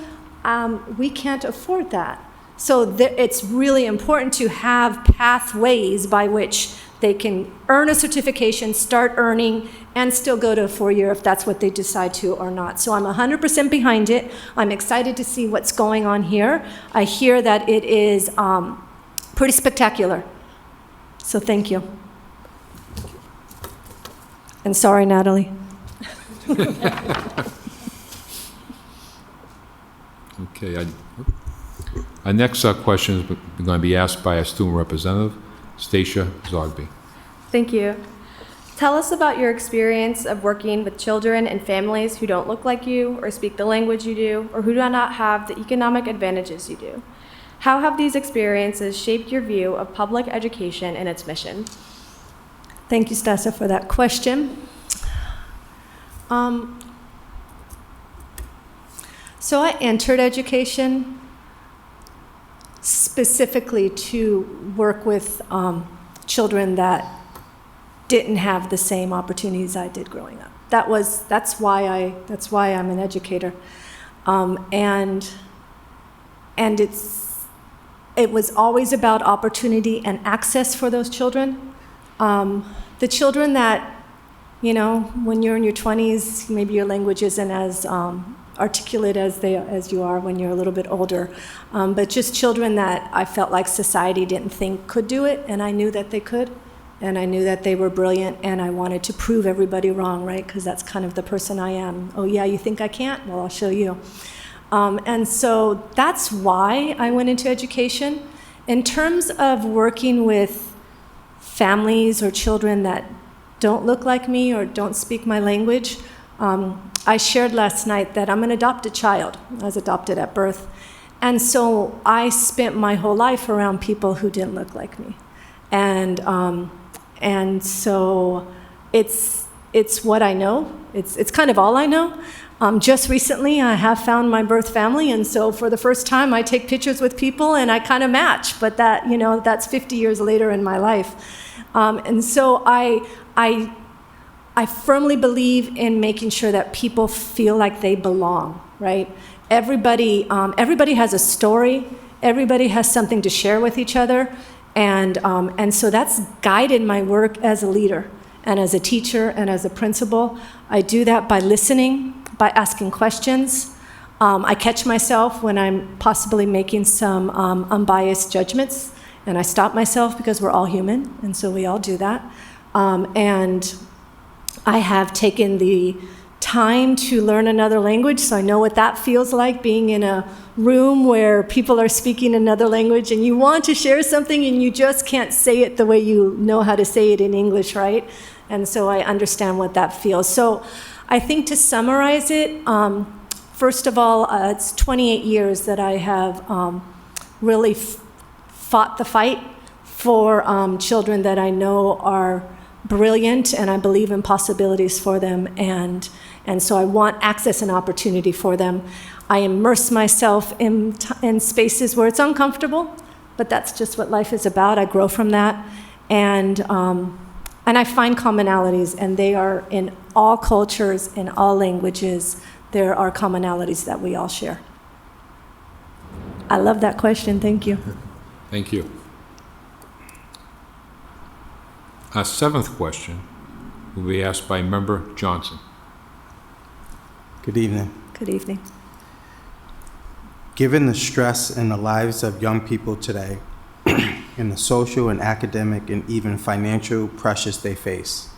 We can't afford that. So it's really important to have pathways by which they can earn a certification, start earning, and still go to a 4-year if that's what they decide to or not. So I'm 100% behind it. I'm excited to see what's going on here. I hear that it is pretty spectacular. So thank you. And sorry, Natalie. Okay. Our next question is going to be asked by a student representative. Stacia Zogby. Thank you. Tell us about your experience of working with children and families who don't look like you or speak the language you do or who do not have the economic advantages you do. How have these experiences shaped your view of public education and its mission? Thank you, Stasa, for that question. So I entered education specifically to work with children that didn't have the same opportunities I did growing up. That's why I'm an educator, and it was always about opportunity and access for those children. The children that, when you're in your 20s, maybe your language isn't as articulate as you are when you're a little bit older, but just children that I felt like society didn't think could do it, and I knew that they could, and I knew that they were brilliant, and I wanted to prove everybody wrong, right? Because that's kind of the person I am. Oh yeah, you think I can't? Well, I'll show you. And so that's why I went into education. In terms of working with families or children that don't look like me or don't speak my language, I shared last night that I'm an adopted child. I was adopted at birth. And so I spent my whole life around people who didn't look like me. And so it's what I know. It's kind of all I know. Just recently, I have found my birth family, and so for the first time, I take pictures with people, and I kind of match. But that's 50 years later in my life, and so I firmly believe in making sure that people feel like they belong. Right? Everybody has a story. Everybody has something to share with each other, and so that's guided my work as a leader and as a teacher and as a principal. I do that by listening, by asking questions. I catch myself when I'm possibly making some unbiased judgments, and I stop myself because we're all human, and so we all do that. And I have taken the time to learn another language, so I know what that feels like, being in a room where people are speaking another language and you want to share something and you just can't say it the way you know how to say it in English, right? And so I understand what that feels. So I think to summarize it, first of all, it's 28 years that I have really fought the fight for children that I know are brilliant, and I believe in possibilities for them, and so I want access and opportunity for them. I immerse myself in spaces where it's uncomfortable, but that's just what life is about. I grow from that, and I find commonalities, and they are in all cultures, in all languages. There are commonalities that we all share. I love that question. Thank you. Thank you. Our seventh question will be asked by Member Johnson. Good evening. Good evening. Given the stress in the lives of young people today, and the social and academic and even financial pressures they face,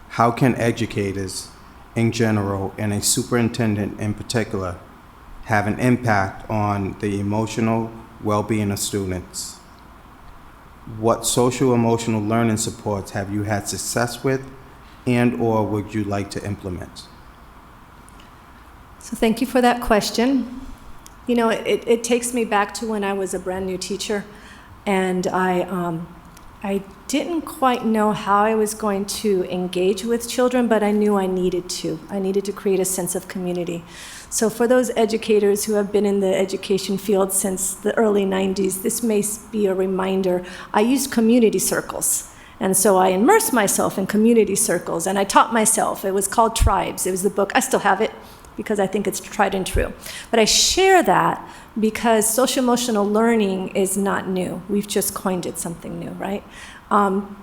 how can educators in general and a superintendent in particular have an impact on the emotional well-being of students? What social emotional learning supports have you had success with and/or would you like to implement? So thank you for that question. It takes me back to when I was a brand new teacher, and I didn't quite know how I was going to engage with children, but I knew I needed to. I needed to create a sense of community. So for those educators who have been in the education field since the early 90s, this may be a reminder. I used community circles. And so I immersed myself in community circles, and I taught myself. It was called Tribes. It was the book. I still have it because I think it's tried and true. But I share that because social emotional learning is not new. We've just coined it something new, right?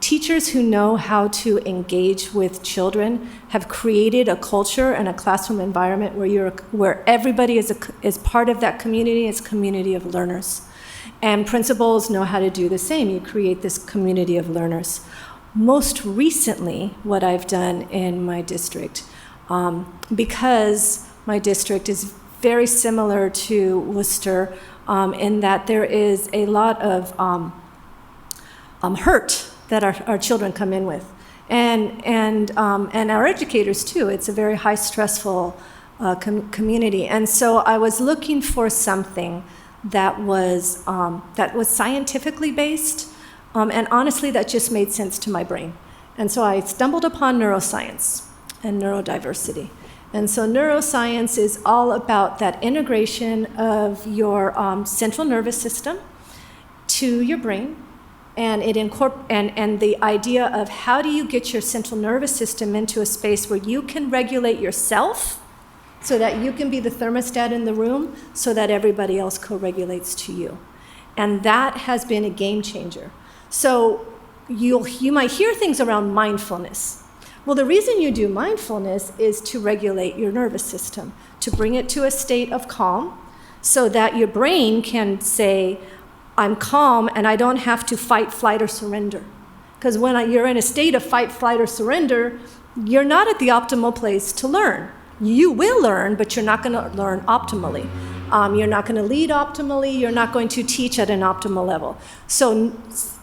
Teachers who know how to engage with children have created a culture and a classroom environment where everybody is part of that community. It's a community of learners. And principals know how to do the same. You create this community of learners. Most recently, what I've done in my district, because my district is very similar to Worcester in that there is a lot of hurt that our children come in with. And our educators too. It's a very high stressful community. And so I was looking for something that was scientifically based, and honestly, that just made sense to my brain. And so I stumbled upon neuroscience and neurodiversity. And so neuroscience is all about that integration of your central nervous system to your brain, and and the idea of how do you get your central nervous system into a space where you can regulate yourself so that you can be the thermostat in the room so that everybody else co-regulates to you. And that has been a game changer. So you might hear things around mindfulness. Well, the reason you do mindfulness is to regulate your nervous system, to bring it to a state of calm so that your brain can say, I'm calm and I don't have to fight, flight, or surrender. Because when you're in a state of fight, flight, or surrender, you're not at the optimal place to learn. You will learn, but you're not going to learn optimally. You're not going to lead optimally. You're not going to teach at an optimal level. So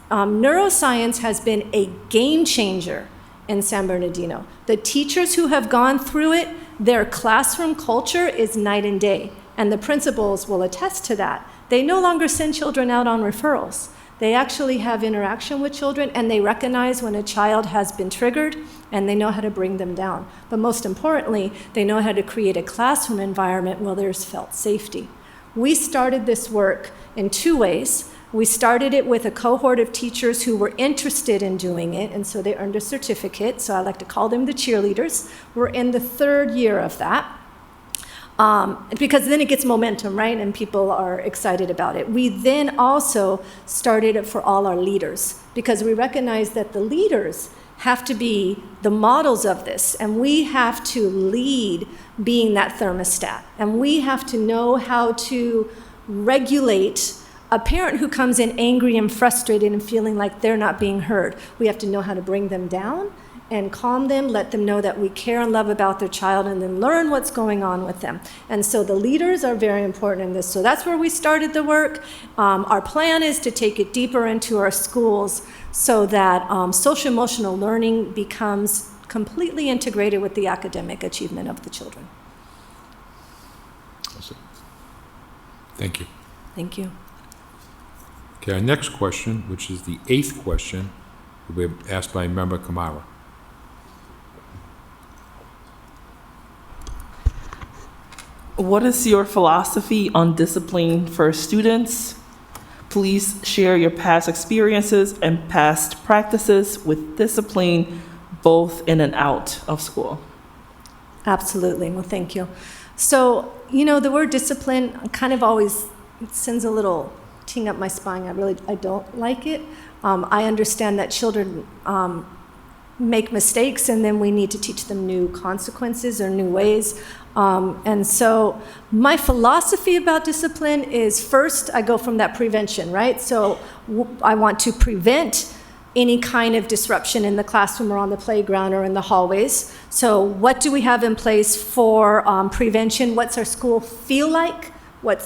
neuroscience has been a game changer in San Bernardino. The teachers who have gone through it, their classroom culture is night and day. And the principals will attest to that. They no longer send children out on referrals. They actually have interaction with children, and they recognize when a child has been triggered, and they know how to bring them down. But most importantly, they know how to create a classroom environment where there's felt safety. We started this work in 2 ways. We started it with a cohort of teachers who were interested in doing it, and so they earned a certificate. So I like to call them the cheerleaders. We're in the 3rd year of that. Because then it gets momentum, right? And people are excited about it. We then also started it for all our leaders because we recognize that the leaders have to be the models of this, and we have to lead being that thermostat. And we have to know how to regulate a parent who comes in angry and frustrated and feeling like they're not being heard. We have to know how to bring them down and calm them, let them know that we care and love about their child, and then learn what's going on with them. And so the leaders are very important in this. So that's where we started the work. Our plan is to take it deeper into our schools so that social emotional learning becomes completely integrated with the academic achievement of the children. Awesome. Thank you. Thank you. Okay, our next question, which is the 8th question, will be asked by Member Kamara. What is your philosophy on discipline for students? Please share your past experiences and past practices with discipline, both in and out of school. Absolutely. Well, thank you. So, the word discipline kind of always sends a little ting up my spine. I don't like it. I understand that children make mistakes, and then we need to teach them new consequences or new ways. And so my philosophy about discipline is, first, I go from that prevention, right? So I want to prevent any kind of disruption in the classroom or on the playground or in the hallways. So what do we have in place for prevention? What's our school feel like?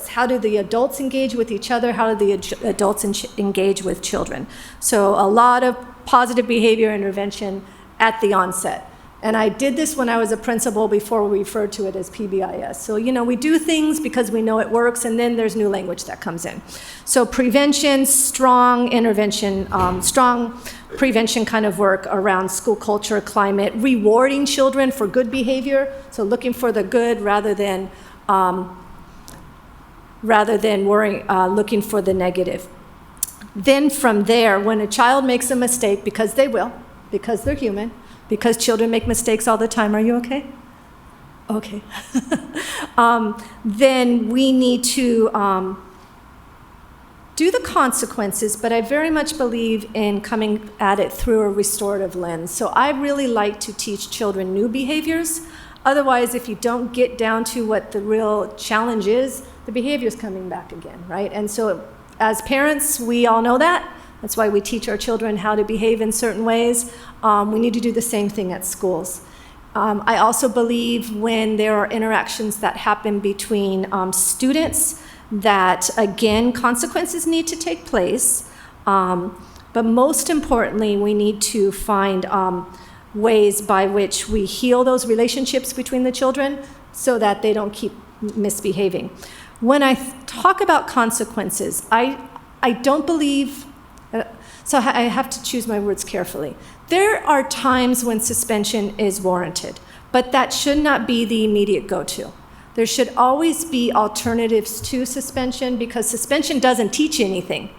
How do the adults engage with each other? How do the adults engage with children? So a lot of positive behavior intervention at the onset. And I did this when I was a principal before we referred to it as PBIS. So, we do things because we know it works, and then there's new language that comes in. So prevention, strong intervention, strong prevention kind of work around school culture, climate, rewarding children for good behavior. So looking for the good rather than looking for the negative. Then from there, when a child makes a mistake, because they will, because they're human, because children make mistakes all the time. Are you okay? Okay. Then we need to do the consequences, but I very much believe in coming at it through a restorative lens. So I really like to teach children new behaviors. Otherwise, if you don't get down to what the real challenge is, the behavior's coming back again, right? And so as parents, we all know that. That's why we teach our children how to behave in certain ways. We need to do the same thing at schools. I also believe when there are interactions that happen between students that, again, consequences need to take place. But most importantly, we need to find ways by which we heal those relationships between the children so that they don't keep misbehaving. When I talk about consequences, I don't believe, so I have to choose my words carefully. There are times when suspension is warranted, but that should not be the immediate go-to. There should always be alternatives to suspension because suspension doesn't teach you anything.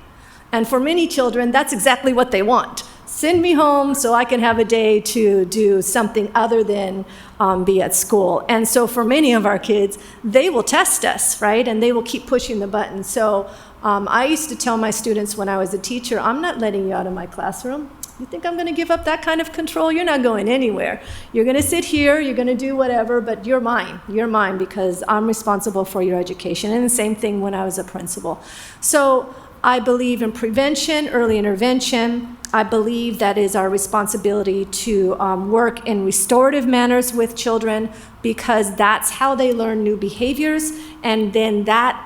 And for many children, that's exactly what they want. Send me home so I can have a day to do something other than be at school. And so for many of our kids, they will test us, right? And they will keep pushing the button. So I used to tell my students when I was a teacher, I'm not letting you out of my classroom. You think I'm going to give up that kind of control? You're not going anywhere. You're going to sit here, you're going to do whatever, but you're mine because I'm responsible for your education. And the same thing when I was a principal. So I believe in prevention, early intervention. I believe that is our responsibility to work in restorative manners with children because that's how they learn new behaviors. And then that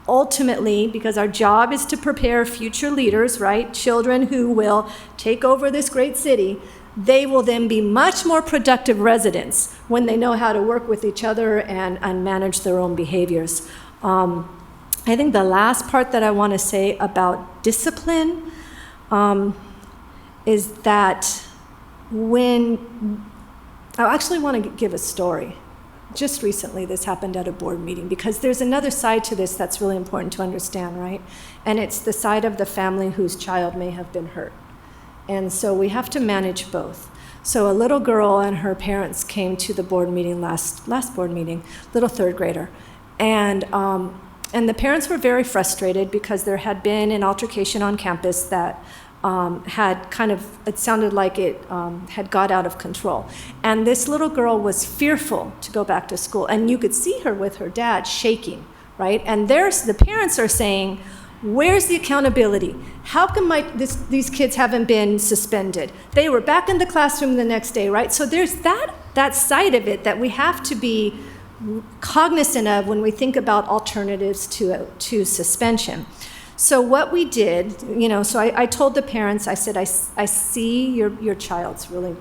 ultimately, because our job is to prepare future leaders, right? Children who will take over this great city, they will then be much more productive residents when they know how to work with each other and manage their own behaviors. I think the last part that I want to say about discipline is that I actually want to give a story. Just recently, this happened at a board meeting because there's another side to this that's really important to understand, right? And it's the side of the family whose child may have been hurt. And so we have to manage both. So a little girl and her parents came to the board meeting, last board meeting, little third grader. And the parents were very frustrated because there had been an altercation on campus that had kind of, it sounded like it had got out of control. And this little girl was fearful to go back to school. And you could see her with her dad shaking, right? And the parents are saying, where's the accountability? How come these kids haven't been suspended? They were back in the classroom the next day, right? So there's that side of it that we have to be cognizant of when we think about alternatives to suspension. So what we did, so I told the parents, I said, I see your child's really,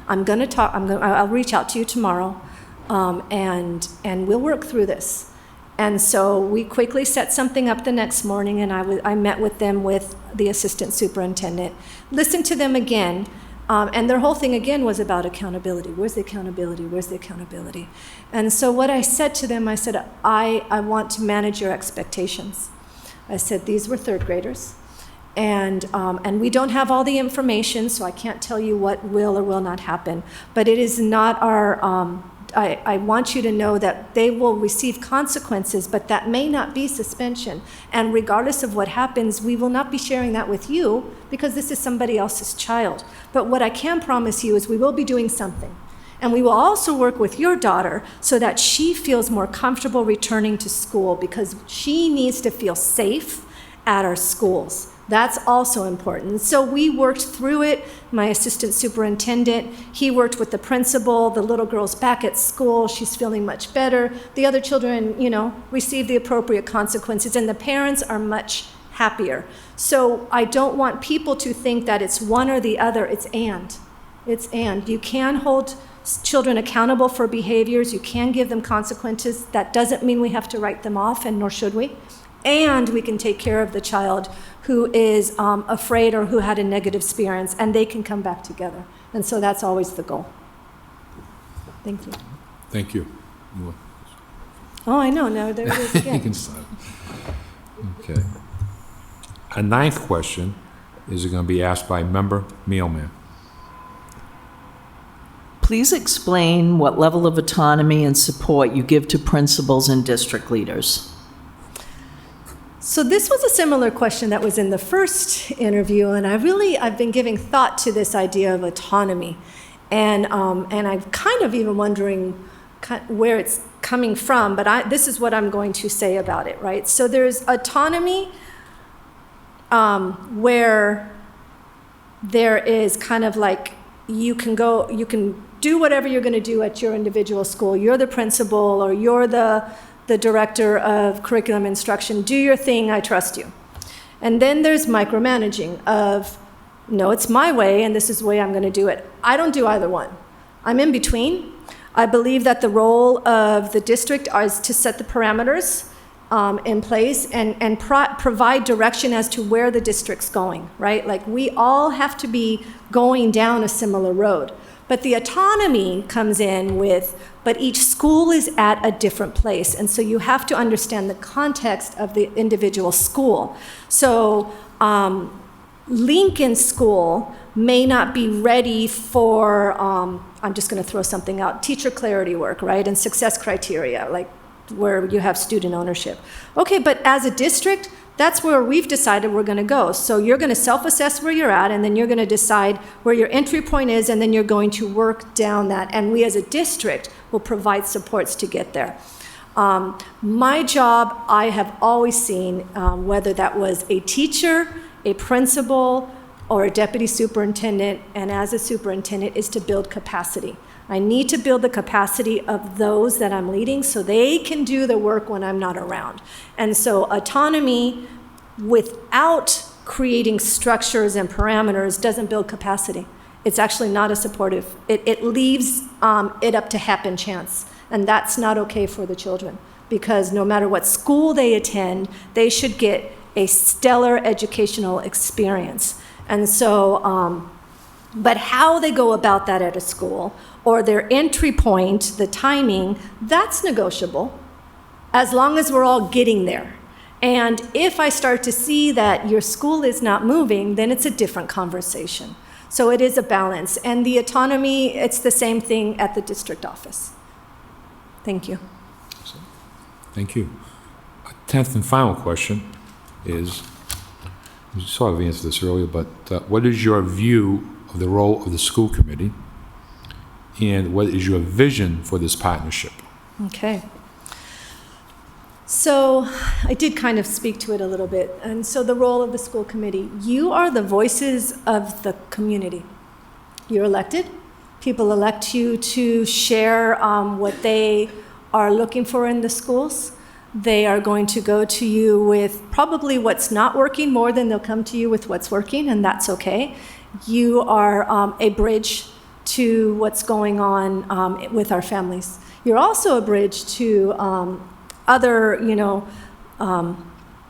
I'll reach out to you tomorrow, and we'll work through this. And so we quickly set something up the next morning, and I met with them with the assistant superintendent, listened to them again, and their whole thing again was about accountability. Where's the accountability? Where's the accountability? And so what I said to them, I said, I want to manage your expectations. I said, these were third graders, and we don't have all the information, so I can't tell you what will or will not happen. But it is not our, I want you to know that they will receive consequences, but that may not be suspension. And regardless of what happens, we will not be sharing that with you because this is somebody else's child. But what I can promise you is we will be doing something. And we will also work with your daughter so that she feels more comfortable returning to school because she needs to feel safe at our schools. That's also important. So we worked through it. My assistant superintendent, he worked with the principal. The little girl's back at school. She's feeling much better. The other children, receive the appropriate consequences, and the parents are much happier. So I don't want people to think that it's one or the other. It's and. You can hold children accountable for behaviors. You can give them consequences. That doesn't mean we have to write them off, and nor should we. And we can take care of the child who is afraid or who had a negative experience, and they can come back together. And so that's always the goal. Thank you. Thank you. Oh, I know. Now there it is again. You can start. Okay. A ninth question is going to be asked by member Mailman. Please explain what level of autonomy and support you give to principals and district leaders. So this was a similar question that was in the first interview, and I've been giving thought to this idea of autonomy, and I'm kind of even wondering where it's coming from, but this is what I'm going to say about it, right? So there's autonomy where there is kind of like you can do whatever you're going to do at your individual school. You're the principal or you're the director of curriculum instruction. Do your thing, I trust you. And then there's micromanaging of No, it's my way, and this is the way I'm going to do it. I don't do either one. I'm in between. I believe that the role of the district is to set the parameters in place and provide direction as to where the district's going, right? Like, we all have to be going down a similar road. But the autonomy comes in with, but each school is at a different place. And so you have to understand the context of the individual school. So Lincoln School may not be ready for, I'm just going to throw something out, teacher clarity work, right? And success criteria, like where you have student ownership. Okay, but as a district, that's where we've decided we're going to go. So you're going to self-assess where you're at, and then you're going to decide where your entry point is, and then you're going to work down that. And we as a district will provide supports to get there. My job, I have always seen, whether that was a teacher, a principal, or a deputy superintendent, and as a superintendent, is to build capacity. I need to build the capacity of those that I'm leading so they can do the work when I'm not around. And so autonomy without creating structures and parameters doesn't build capacity. It's actually not a supportive. It leaves it up to happen chance. And that's not okay for the children, because no matter what school they attend, they should get a stellar educational experience. And so, but how they go about that at a school, or their entry point, the timing, that's negotiable, as long as we're all getting there. And if I start to see that your school is not moving, then it's a different conversation. So it is a balance. And the autonomy, it's the same thing at the district office. Thank you. Thank you. A 10th and final question is, you sort of answered this earlier, but what is your view of the role of the school committee, and what is your vision for this partnership? Okay. So I did kind of speak to it a little bit. And so the role of the school committee, you are the voices of the community. You're elected. People elect you to share what they are looking for in the schools. They are going to go to you with probably what's not working more than they'll come to you with what's working, and that's okay. You are a bridge to what's going on with our families. You're also a bridge to other,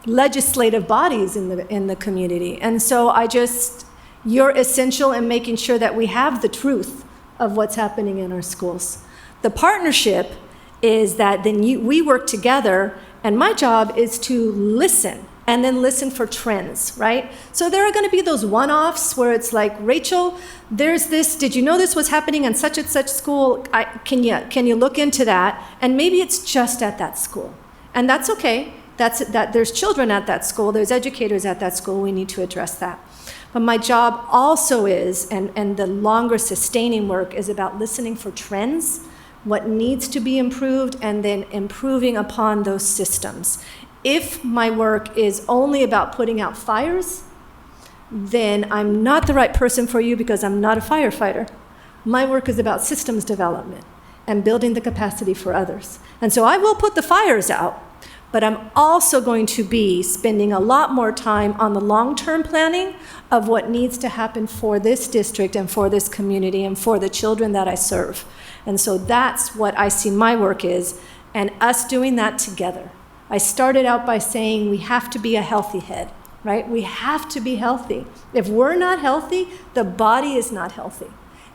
legislative bodies in the community. And so you're essential in making sure that we have the truth of what's happening in our schools. The partnership is that then we work together, and my job is to listen, and then listen for trends, right? So there are going to be those one-offs where it's like, Rachel, there's this, did you know this was happening in such and such school? Can you look into that? And maybe it's just at that school. And that's okay. There's children at that school, there's educators at that school, we need to address that. But my job also is, and the longer sustaining work is about listening for trends, what needs to be improved, and then improving upon those systems. If my work is only about putting out fires, then I'm not the right person for you, because I'm not a firefighter. My work is about systems development and building the capacity for others. And so I will put the fires out, but I'm also going to be spending a lot more time on the long-term planning of what needs to happen for this district and for this community and for the children that I serve. And so that's what I see my work is, and us doing that together. I started out by saying we have to be a healthy head, right? We have to be healthy. If we're not healthy, the body is not healthy.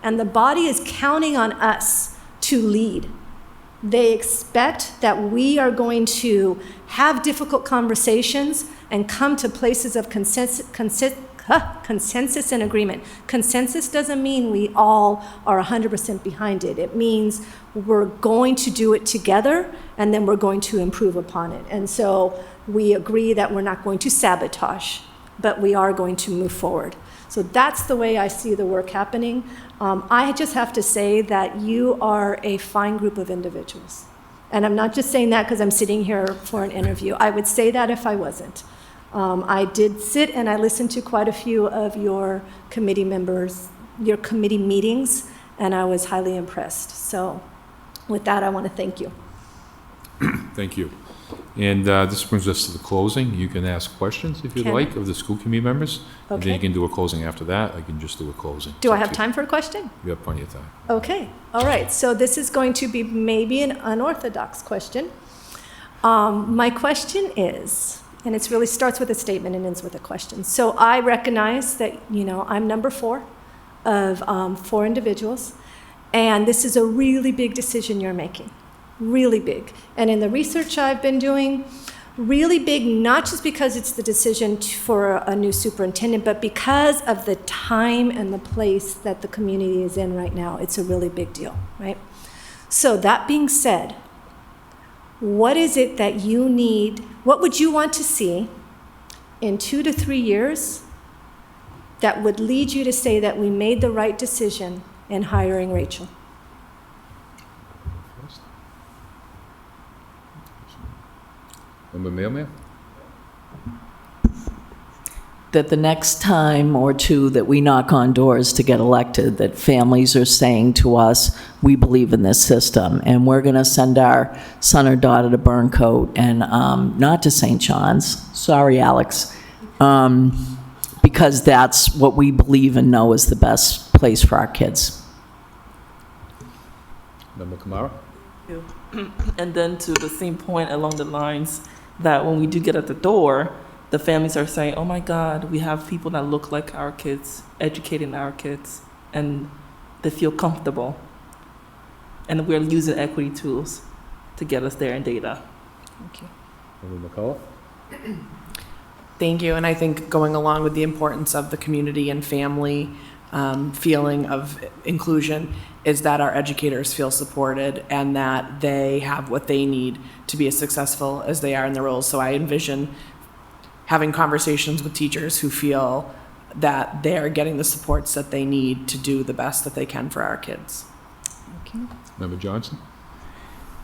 And the body is counting on us to lead. They expect that we are going to have difficult conversations and come to places of consensus and agreement. Consensus doesn't mean we all are 100% behind it. It means we're going to do it together, and then we're going to improve upon it. And so we agree that we're not going to sabotage, but we are going to move forward. So that's the way I see the work happening. I just have to say that you are a fine group of individuals. And I'm not just saying that because I'm sitting here for an interview. I would say that if I wasn't. I did sit and I listened to quite a few of your committee members, your committee meetings, and I was highly impressed. So with that, I want to thank you. Thank you. And this brings us to the closing. You can ask questions if you'd Can I? like of the school committee members. And then Okay. you can do a closing after that. I can just do a closing. Do It's I up have to you. time for a question? You have plenty of time. Okay, all right. So this is going to be maybe an unorthodox question. My question is, and it really starts with a statement and ends with a question. So I recognize that, I'm number 4 of 4 individuals, and this is a really big decision you're making, really big. And in the research I've been doing, really big, not just because it's the decision for a new superintendent, but because of the time and the place that the community is in right now. It's a really big deal, right? So that being said, what is it that you need? What would you want to see in 2 to 3 years that would lead you to say that we made the right decision in hiring Rachel? Member Mailman? That the next time or two that we knock on doors to get elected, that families are saying to us, we believe in this system, and we're going to send our son or daughter to Burncoat and not to St. John's. Sorry, Alex. Because that's what we believe and know is the best place for our kids. Member Kamara? And then to the same point along the lines that when we do get at the door, the families are saying, oh my God, we have people that look like our kids, educating our kids, and they feel comfortable. And we're using equity tools to get us there in data. Thank you. Member McCullough? Thank you, and I think going along with the importance of the community and family feeling of inclusion is that our educators feel supported and that they have what they need to be as successful as they are in their roles. So I envision having conversations with teachers who feel that they're getting the supports that they need to do the best that they can for our kids. Thank you. Member Johnson?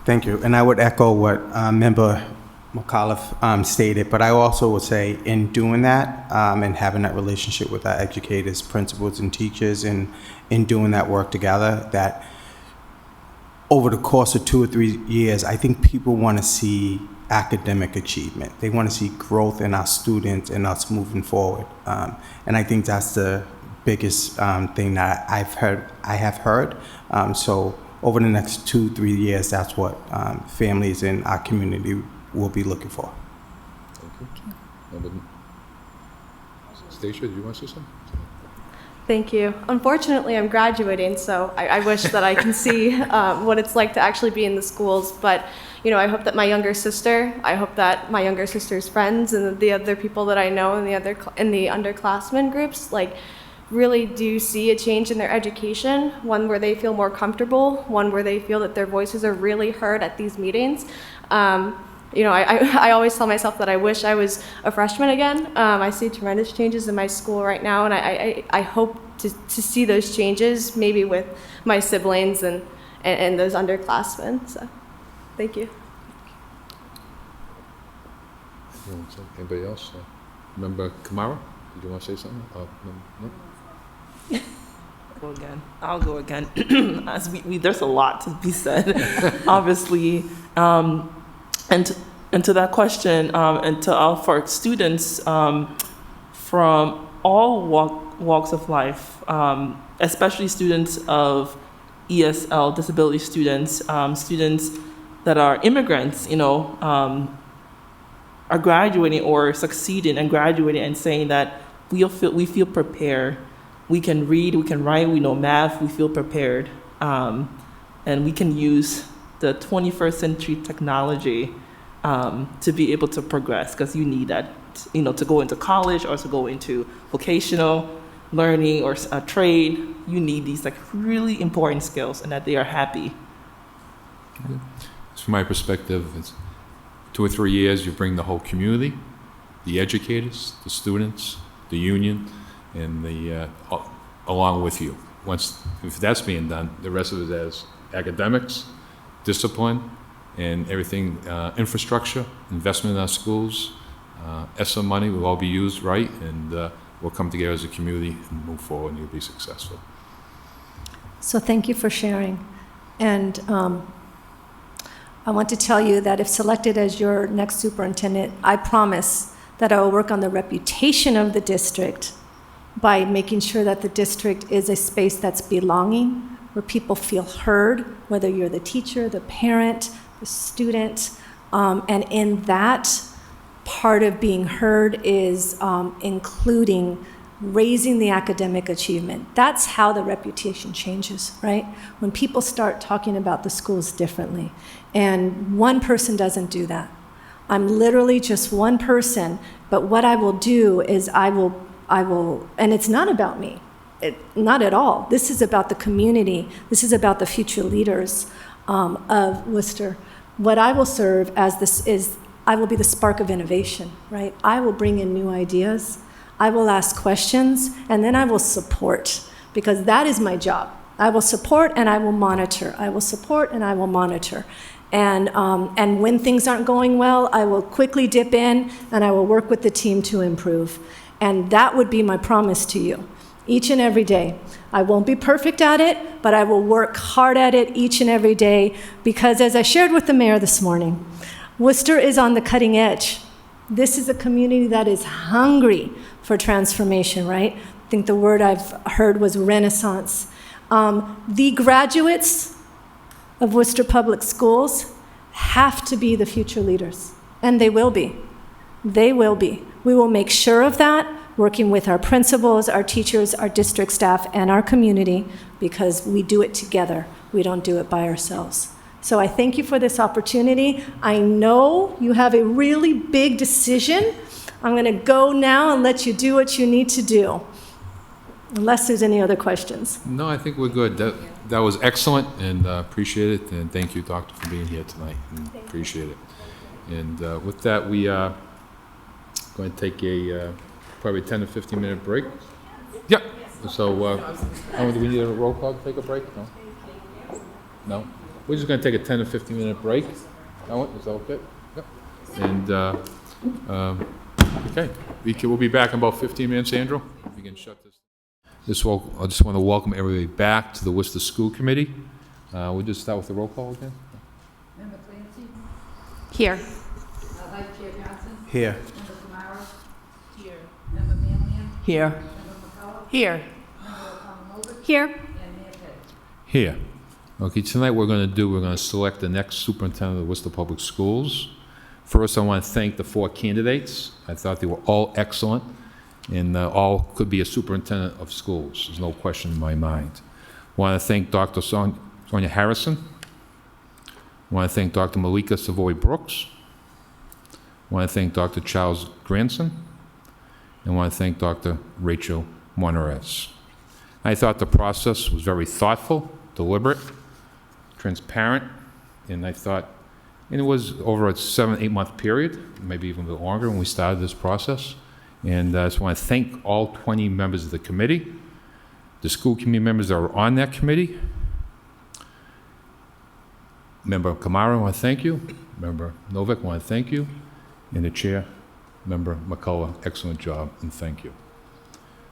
Thank you. And I would echo what Member McAuliffe stated, but I also would say in doing that and having that relationship with our educators, principals, and teachers, and in doing that work together, that over the course of 2 or 3 years, I think people want to see academic achievement. They want to see growth in our students and us moving forward. And I think that's the biggest thing that I have heard. So over the next 2-3 years, that's what families in our community will be looking for. Thank you. Member Stacia, do you want to say something? Thank you. Unfortunately, I'm graduating, so I wish that I can see what it's like to actually be in the schools. But, I hope that my younger sister's friends and the other people that I know in the underclassmen groups, really do see a change in their education, one where they feel more comfortable, one where they feel that their voices are really heard at these meetings. I always tell myself that I wish I was a freshman again. I see tremendous changes in my school right now, and I hope to see those changes maybe with my siblings and those underclassmen. So, thank you. Anybody else? Member Kamara, did you want to say something? No? I'll go again. As there's a lot to be said, obviously. And to that question, and to all for students from all walks of life, especially students of ESL, disability students, students that are immigrants, are graduating or succeeding and graduating and saying that we feel prepared. We can read, we can write, we know math, we feel prepared, and we can use the 21st century technology to be able to progress, because you need that, to go into college or to go into vocational learning or a trade. You need these really important skills, and that they are happy. From my perspective, it's 2 or 3 years, you bring the whole community, the educators, the students, the union, and along with you. If that's being done, the rest of it is academics, discipline, and everything, infrastructure, investment in our schools, ESSA money will all be used right, and we'll come together as a community and move forward, and you'll be successful. So thank you for sharing. And I want to tell you that if selected as your next superintendent, I promise that I will work on the reputation of the district by making sure that the district is a space that's belonging, where people feel heard, whether you're the teacher, the parent, the student. And in that, part of being heard is including raising the academic achievement. That's how the reputation changes, right? When people start talking about the schools differently. And one person doesn't do that. I'm literally just one person, but what I will do is I will, and it's not about me, not at all. This is about the community. This is about the future leaders of Worcester. What I will serve as this is, I will be the spark of innovation, right? I will bring in new ideas. I will ask questions, and then I will support, because that is my job. I will support and I will monitor. I will support and I will monitor. And when things aren't going well, I will quickly dip in and I will work with the team to improve. And that would be my promise to you, each and every day. I won't be perfect at it, but I will work hard at it each and every day, because as I shared with the mayor this morning, Worcester is on the cutting edge. This is a community that is hungry for transformation, right? I think the word I've heard was renaissance. The graduates of Worcester Public Schools have to be the future leaders, and they will be. They will be. We will make sure of that, working with our principals, our teachers, our district staff, and our community, because we do it together. We don't do it by ourselves. So I thank you for this opportunity. I know you have a really big decision. I'm going to go now and let you do what you need to do, unless there's any other questions. No, I think we're good. That was excellent, and appreciate it. And thank you, Doctor, for being here tonight. And appreciate it. And with that, we are going to take a probably 10 to 15 minute break. Yeah. So, do we need a roll call to take a break? No. No. We're just going to take a 10 to 15 minute break. Is that okay? Yep. And okay, we'll be back in about 15 minutes, Andrew. If you can shut this. I just want to welcome everybody back to the Worcester School Committee. We'll just start with the roll call again. Member Clancy? Here. Vice Chair Johnson? Here. Member Monarrez? Here. Member Manley? Here. Member McCullough? Here. Member O'Connell? Here. And Mayor Pettit? Here. Okay, tonight we're going to select the next superintendent of Worcester Public Schools. First, I want to thank the 4 candidates. I thought they were all excellent, and all could be a superintendent of schools. There's no question in my mind. I want to thank Dr. Sonia Harrison. I want to thank Dr. Malika Savoy Brooks. I want to thank Dr. Charles Granson. And I want to thank Dr. Rachel Monarrez. I thought the process was very thoughtful, deliberate, transparent, and it was over a 7-8 month period, maybe even a bit longer when we started this process. And I just want to thank all 20 members of the committee, the school committee members that are on that committee. Member Kamara, I want to thank you. Member Novak, I want to thank you. And the chair, Member McCullough, excellent job, and thank you.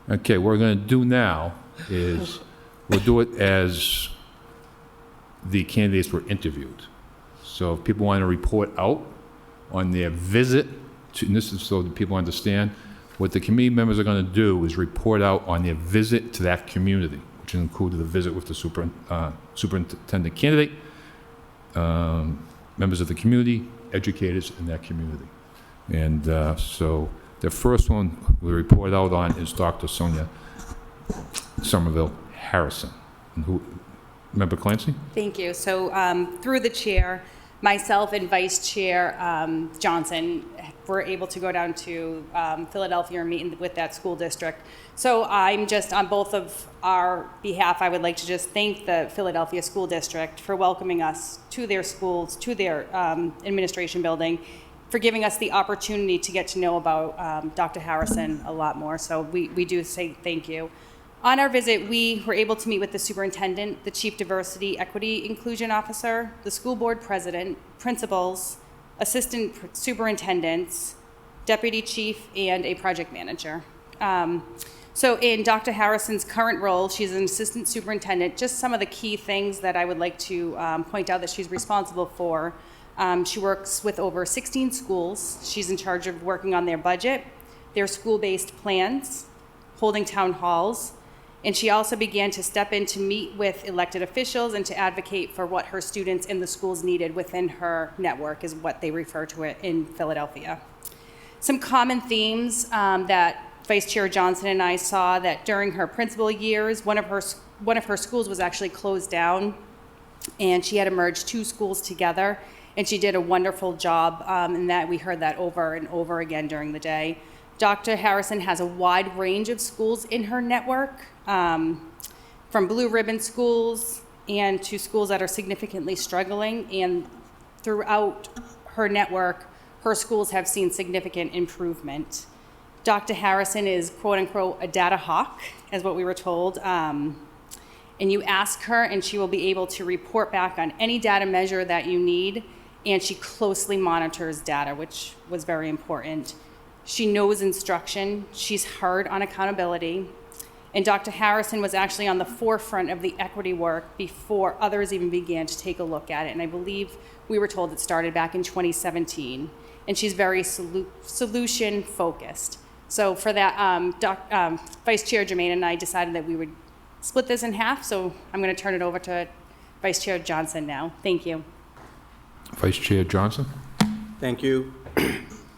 Okay, what we're going to do now is we'll do it as the candidates were interviewed. So if people want to report out on their visit to, and this is so that people understand, what the committee members are going to do is report out on their visit to that community, which included the visit with the superintendent candidate, members of the community, educators in that community. And so the first one we report out on is Dr. Sonia Somerville Harrison. And Member Clancy? Thank you. So through the chair, myself and Vice Chair Johnson were able to go down to Philadelphia and meet with that school district. So I'm just, on both of our behalf, I would like to just thank the Philadelphia School District for welcoming us to their schools, to their administration building, for giving us the opportunity to get to know about Dr. Harrison a lot more. So we do say thank you. On our visit, we were able to meet with the superintendent, the chief diversity, equity, inclusion officer, the school board president, principals, assistant superintendents, deputy chief, and a project manager. So in Dr. Harrison's current role, she's an assistant superintendent. Just some of the key things that I would like to point out that she's responsible for She works with over 16 schools. She's in charge of working on their budget, their school-based plans, holding town halls, and she also began to step in to meet with elected officials and to advocate for what her students in the schools needed within her network, is what they refer to it in Philadelphia. Some common themes that Vice Chair Johnson and I saw that during her principal years, one of her schools was actually closed down, and she had to merge 2 schools together, and she did a wonderful job, and that we heard that over and over again during the day. Dr. Harrison has a wide range of schools in her network, from blue ribbon schools and to schools that are significantly struggling, and throughout her network, her schools have seen significant improvement. Dr. Harrison is, quote unquote, a data hawk, as what we were told. And you ask her and she will be able to report back on any data measure that you need, and she closely monitors data, which was very important. She knows instruction, she's hard on accountability, and Dr. Harrison was actually on the forefront of the equity work before others even began to take a look at it, and I believe we were told it started back in 2017, and she's very solution-focused. So for that, Vice Chair Germain and I decided that we would split this in half, so I'm going to turn it over to Vice Chair Johnson now. Thank you. Vice Chair Johnson. Thank you.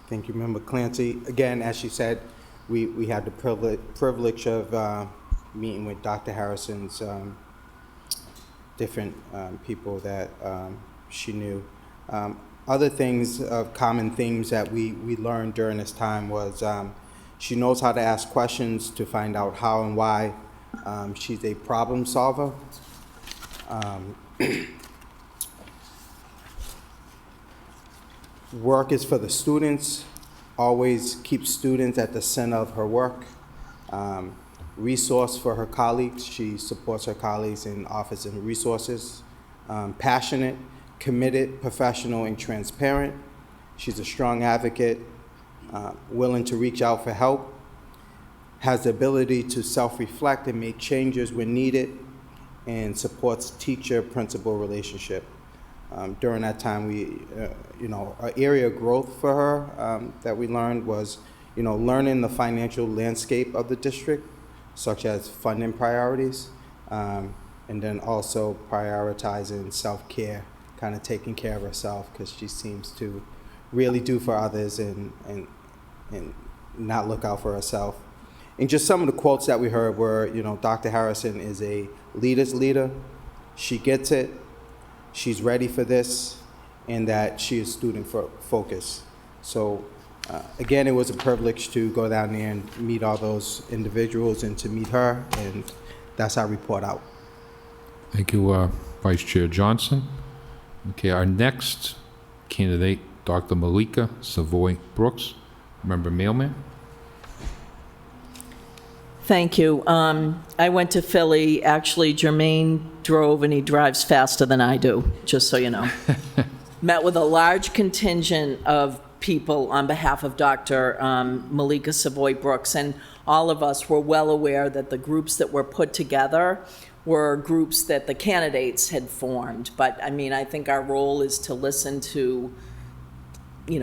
Thank you, Member Clancy. Again, as she said, we had the privilege of meeting with Dr. Harrison's different people that she knew. Other things of common themes that we learned during this time was she knows how to ask questions to find out how and why. She's a problem solver. Work is for the students, always keep students at the center of her work. Resource for her colleagues, she supports her colleagues in offers and resources. Passionate, committed, professional, and transparent. She's a strong advocate, willing to reach out for help, has the ability to self-reflect and make changes when needed, and supports teacher-principal relationship. During that time, an area of growth for her that we learned was, learning the financial landscape of the district, such as funding priorities, and then also prioritizing self-care, kind of taking care of herself, because she seems to really do for others and not look out for herself. And just some of the quotes that we heard were, Dr. Harrison is a leader's leader. She gets it. She's ready for this, and that she is student focused. So again, it was a privilege to go down there and meet all those individuals and to meet her, and that's our report out. Thank you, Vice Chair Johnson. Okay, our next candidate, Dr. Malika Savoy Brooks, Member Mailman. Thank you. I went to Philly. Actually, Jermaine drove, and he drives faster than I do, just so you know. Met with a large contingent of people on behalf of Dr. Malika Savoy Brooks, and all of us were well aware that the groups that were put together were groups that the candidates had formed. But, I think our role is to listen to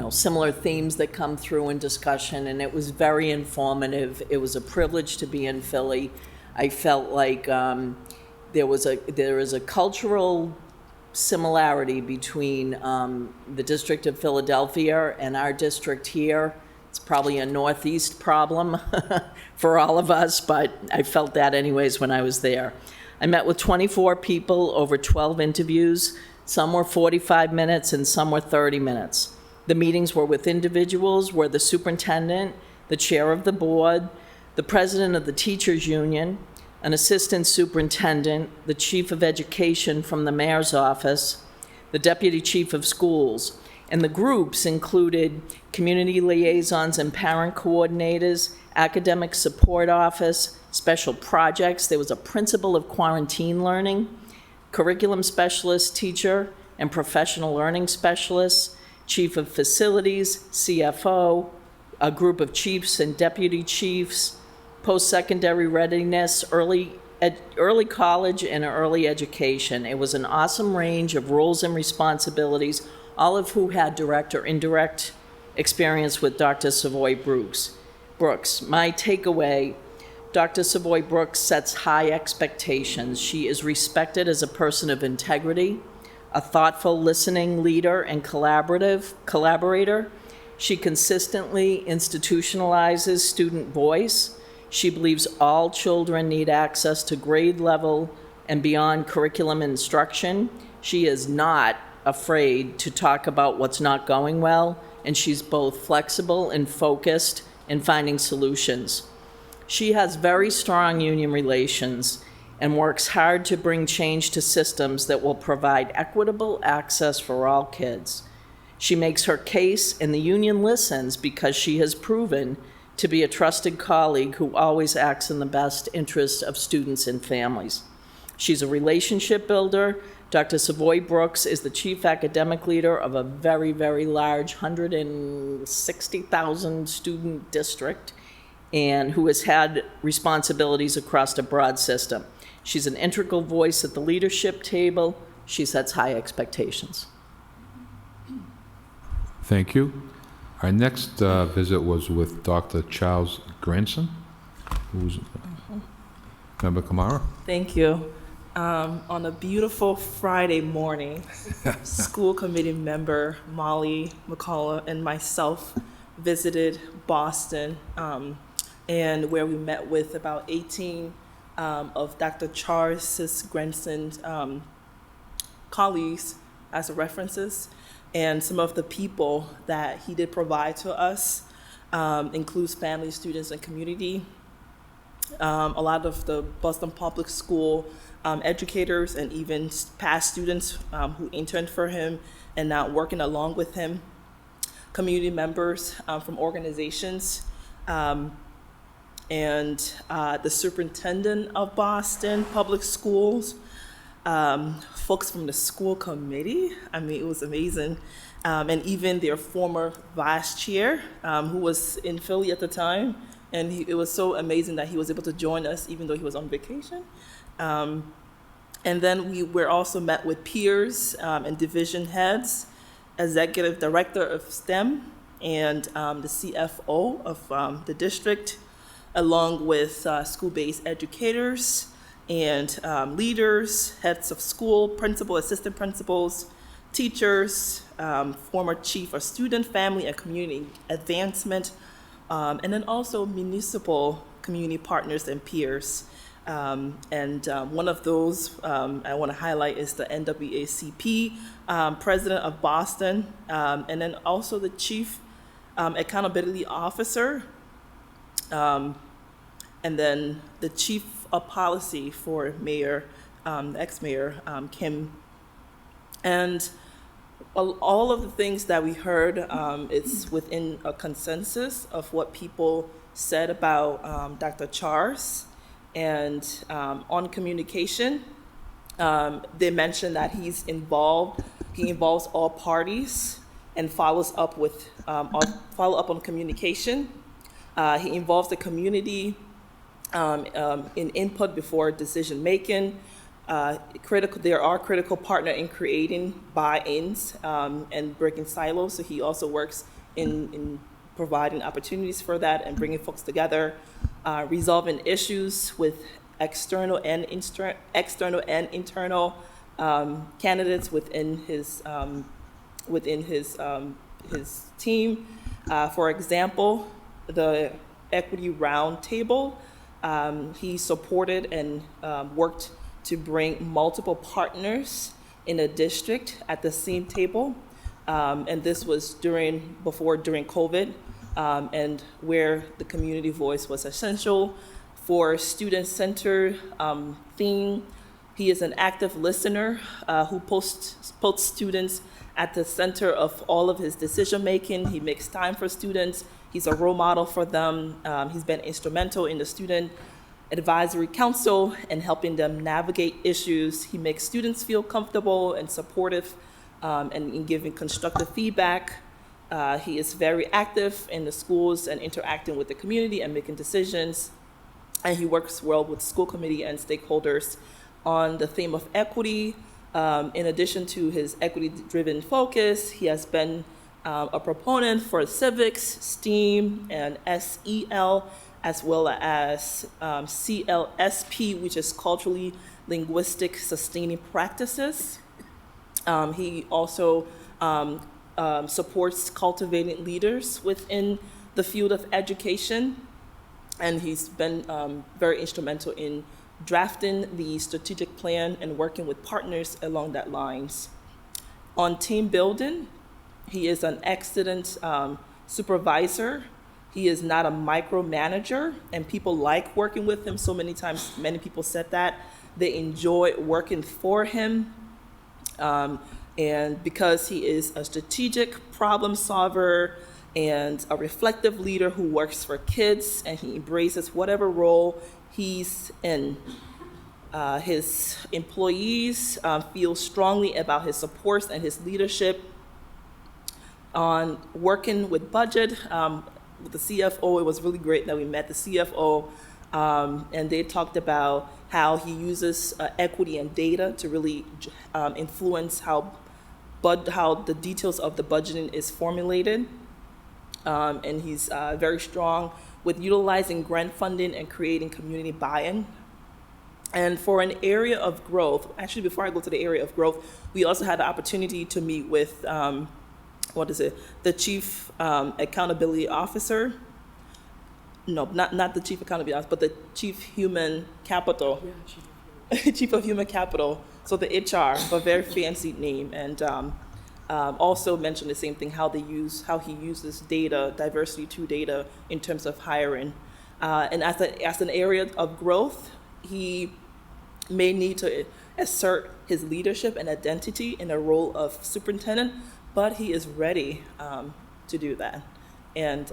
similar themes that come through in discussion, and it was very informative. It was a privilege to be in Philly. I felt like there is a cultural similarity between the District of Philadelphia and our district here. It's probably a Northeast problem for all of us, but I felt that anyways when I was there. I met with 24 people over 12 interviews. Some were 45 minutes and some were 30 minutes. The meetings were with individuals, were the superintendent, the chair of the board, the president of the teachers union, an assistant superintendent, the chief of education from the mayor's office, the deputy chief of schools. And the groups included community liaisons and parent coordinators, academic support office, special projects. There was a principal of quarantine learning, curriculum specialist, teacher, and professional learning specialists, chief of facilities, CFO, a group of chiefs and deputy chiefs, post-secondary readiness, early college, and early education. It was an awesome range of roles and responsibilities, all of who had direct or indirect experience with Dr. Savoy Brooks. My takeaway, Dr. Savoy Brooks sets high expectations. She is respected as a person of integrity, a thoughtful listening leader and collaborator. She consistently institutionalizes student voice. She believes all children need access to grade level and beyond curriculum instruction. She is not afraid to talk about what's not going well, and she's both flexible and focused in finding solutions. She has very strong union relations and works hard to bring change to systems that will provide equitable access for all kids. She makes her case, and the union listens because she has proven to be a trusted colleague who always acts in the best interest of students and families. She's a relationship builder. Dr. Savoy Brooks is the chief academic leader of a very, very large 160,000 student district, and who has had responsibilities across a broad system. She's an integral voice at the leadership table. She sets high expectations. Thank you. Our next visit was with Dr. Charles Granson, who's Member Kamara. Thank you. On a beautiful Friday morning, school committee member Molly McCullough and myself visited Boston, and where we met with about 18 of Dr. Charles Granson's colleagues as references, and some of the people that he did provide to us includes family, students, and community. A lot of the Boston Public School educators and even past students who interned for him and now working along with him, community members from organizations, and the superintendent of Boston Public Schools, folks from the school committee. I mean, it was amazing. And even their former vice chair, who was in Philly at the time. And it was so amazing that he was able to join us, even though he was on vacation. And then we were also met with peers and division heads, executive director of STEM, and the CFO of the district, along with school-based educators and leaders, heads of school, principal, assistant principals, teachers, former chief of student, family, and community advancement, and then also municipal community partners and peers. One of those I want to highlight is the NWACP president of Boston, and then also the chief accountability officer, and then the chief of policy for Mayor, ex-Mayor Kim. And all of the things that we heard, it's within a consensus of what people said about Dr. Charles. And on communication, they mentioned that he involves all parties and follows up on communication. He involves the community in input before decision making. There are critical partner in creating buy-ins and breaking silos. So he also works in providing opportunities for that and bringing folks together, resolving issues with external and internal candidates within his team. For example, the Equity Roundtable, he supported and worked to bring multiple partners in a district at the same table. And this was during COVID, and where the community voice was essential for student-centered theme. He is an active listener who puts students at the center of all of his decision-making. He makes time for students. He's a role model for them. He's been instrumental in the Student Advisory Council and helping them navigate issues. He makes students feel comfortable and supportive and in giving constructive feedback. He is very active in the schools and interacting with the community and making decisions. And he works well with school committee and stakeholders on the theme of equity, In addition to his equity-driven focus, he has been a proponent for civics, STEAM, and SEL, as well as CLSP, which is culturally linguistic sustaining practices. He also supports cultivating leaders within the field of education, and he's been very instrumental in drafting the strategic plan and working with partners along that lines. On team building, he is an excellent supervisor. He is not a micromanager, and people like working with him. So many times, many people said that. They enjoy working for him. And because he is a strategic problem solver and a reflective leader who works for kids, and he embraces whatever role he's in. His employees feel strongly about his supports and his leadership on working with budget. With the CFO, it was really great that we met the CFO, and they talked about how he uses equity and data to really influence how the details of the budgeting is formulated. And he's very strong with utilizing grant funding and creating community buy-in. And for an area of growth, actually before I go to the area of growth, we also had the opportunity to meet with, the Chief Accountability Officer. No, not the Chief Accountability Officer, but the Chief Human Capital. Yeah, Chief of Human Capital, so the HR, a very fancy name, and also mentioned the same thing, how he uses data, diversity to data in terms of hiring. And as an area of growth, he may need to assert his leadership and identity in a role of superintendent, but he is ready to do that. And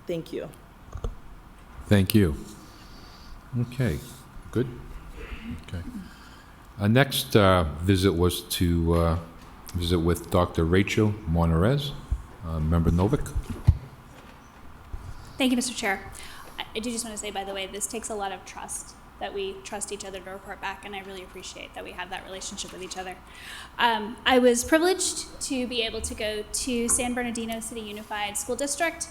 thank you. Thank you. Okay, good. Okay. Our next visit was to visit with Dr. Rachel Monarrez, Member Novick. Thank you, Mr. Chair. I do just want to say, by the way, this takes a lot of trust, that we trust each other to report back, and I really appreciate that we have that relationship with each other. I was privileged to be able to go to San Bernardino City Unified School District.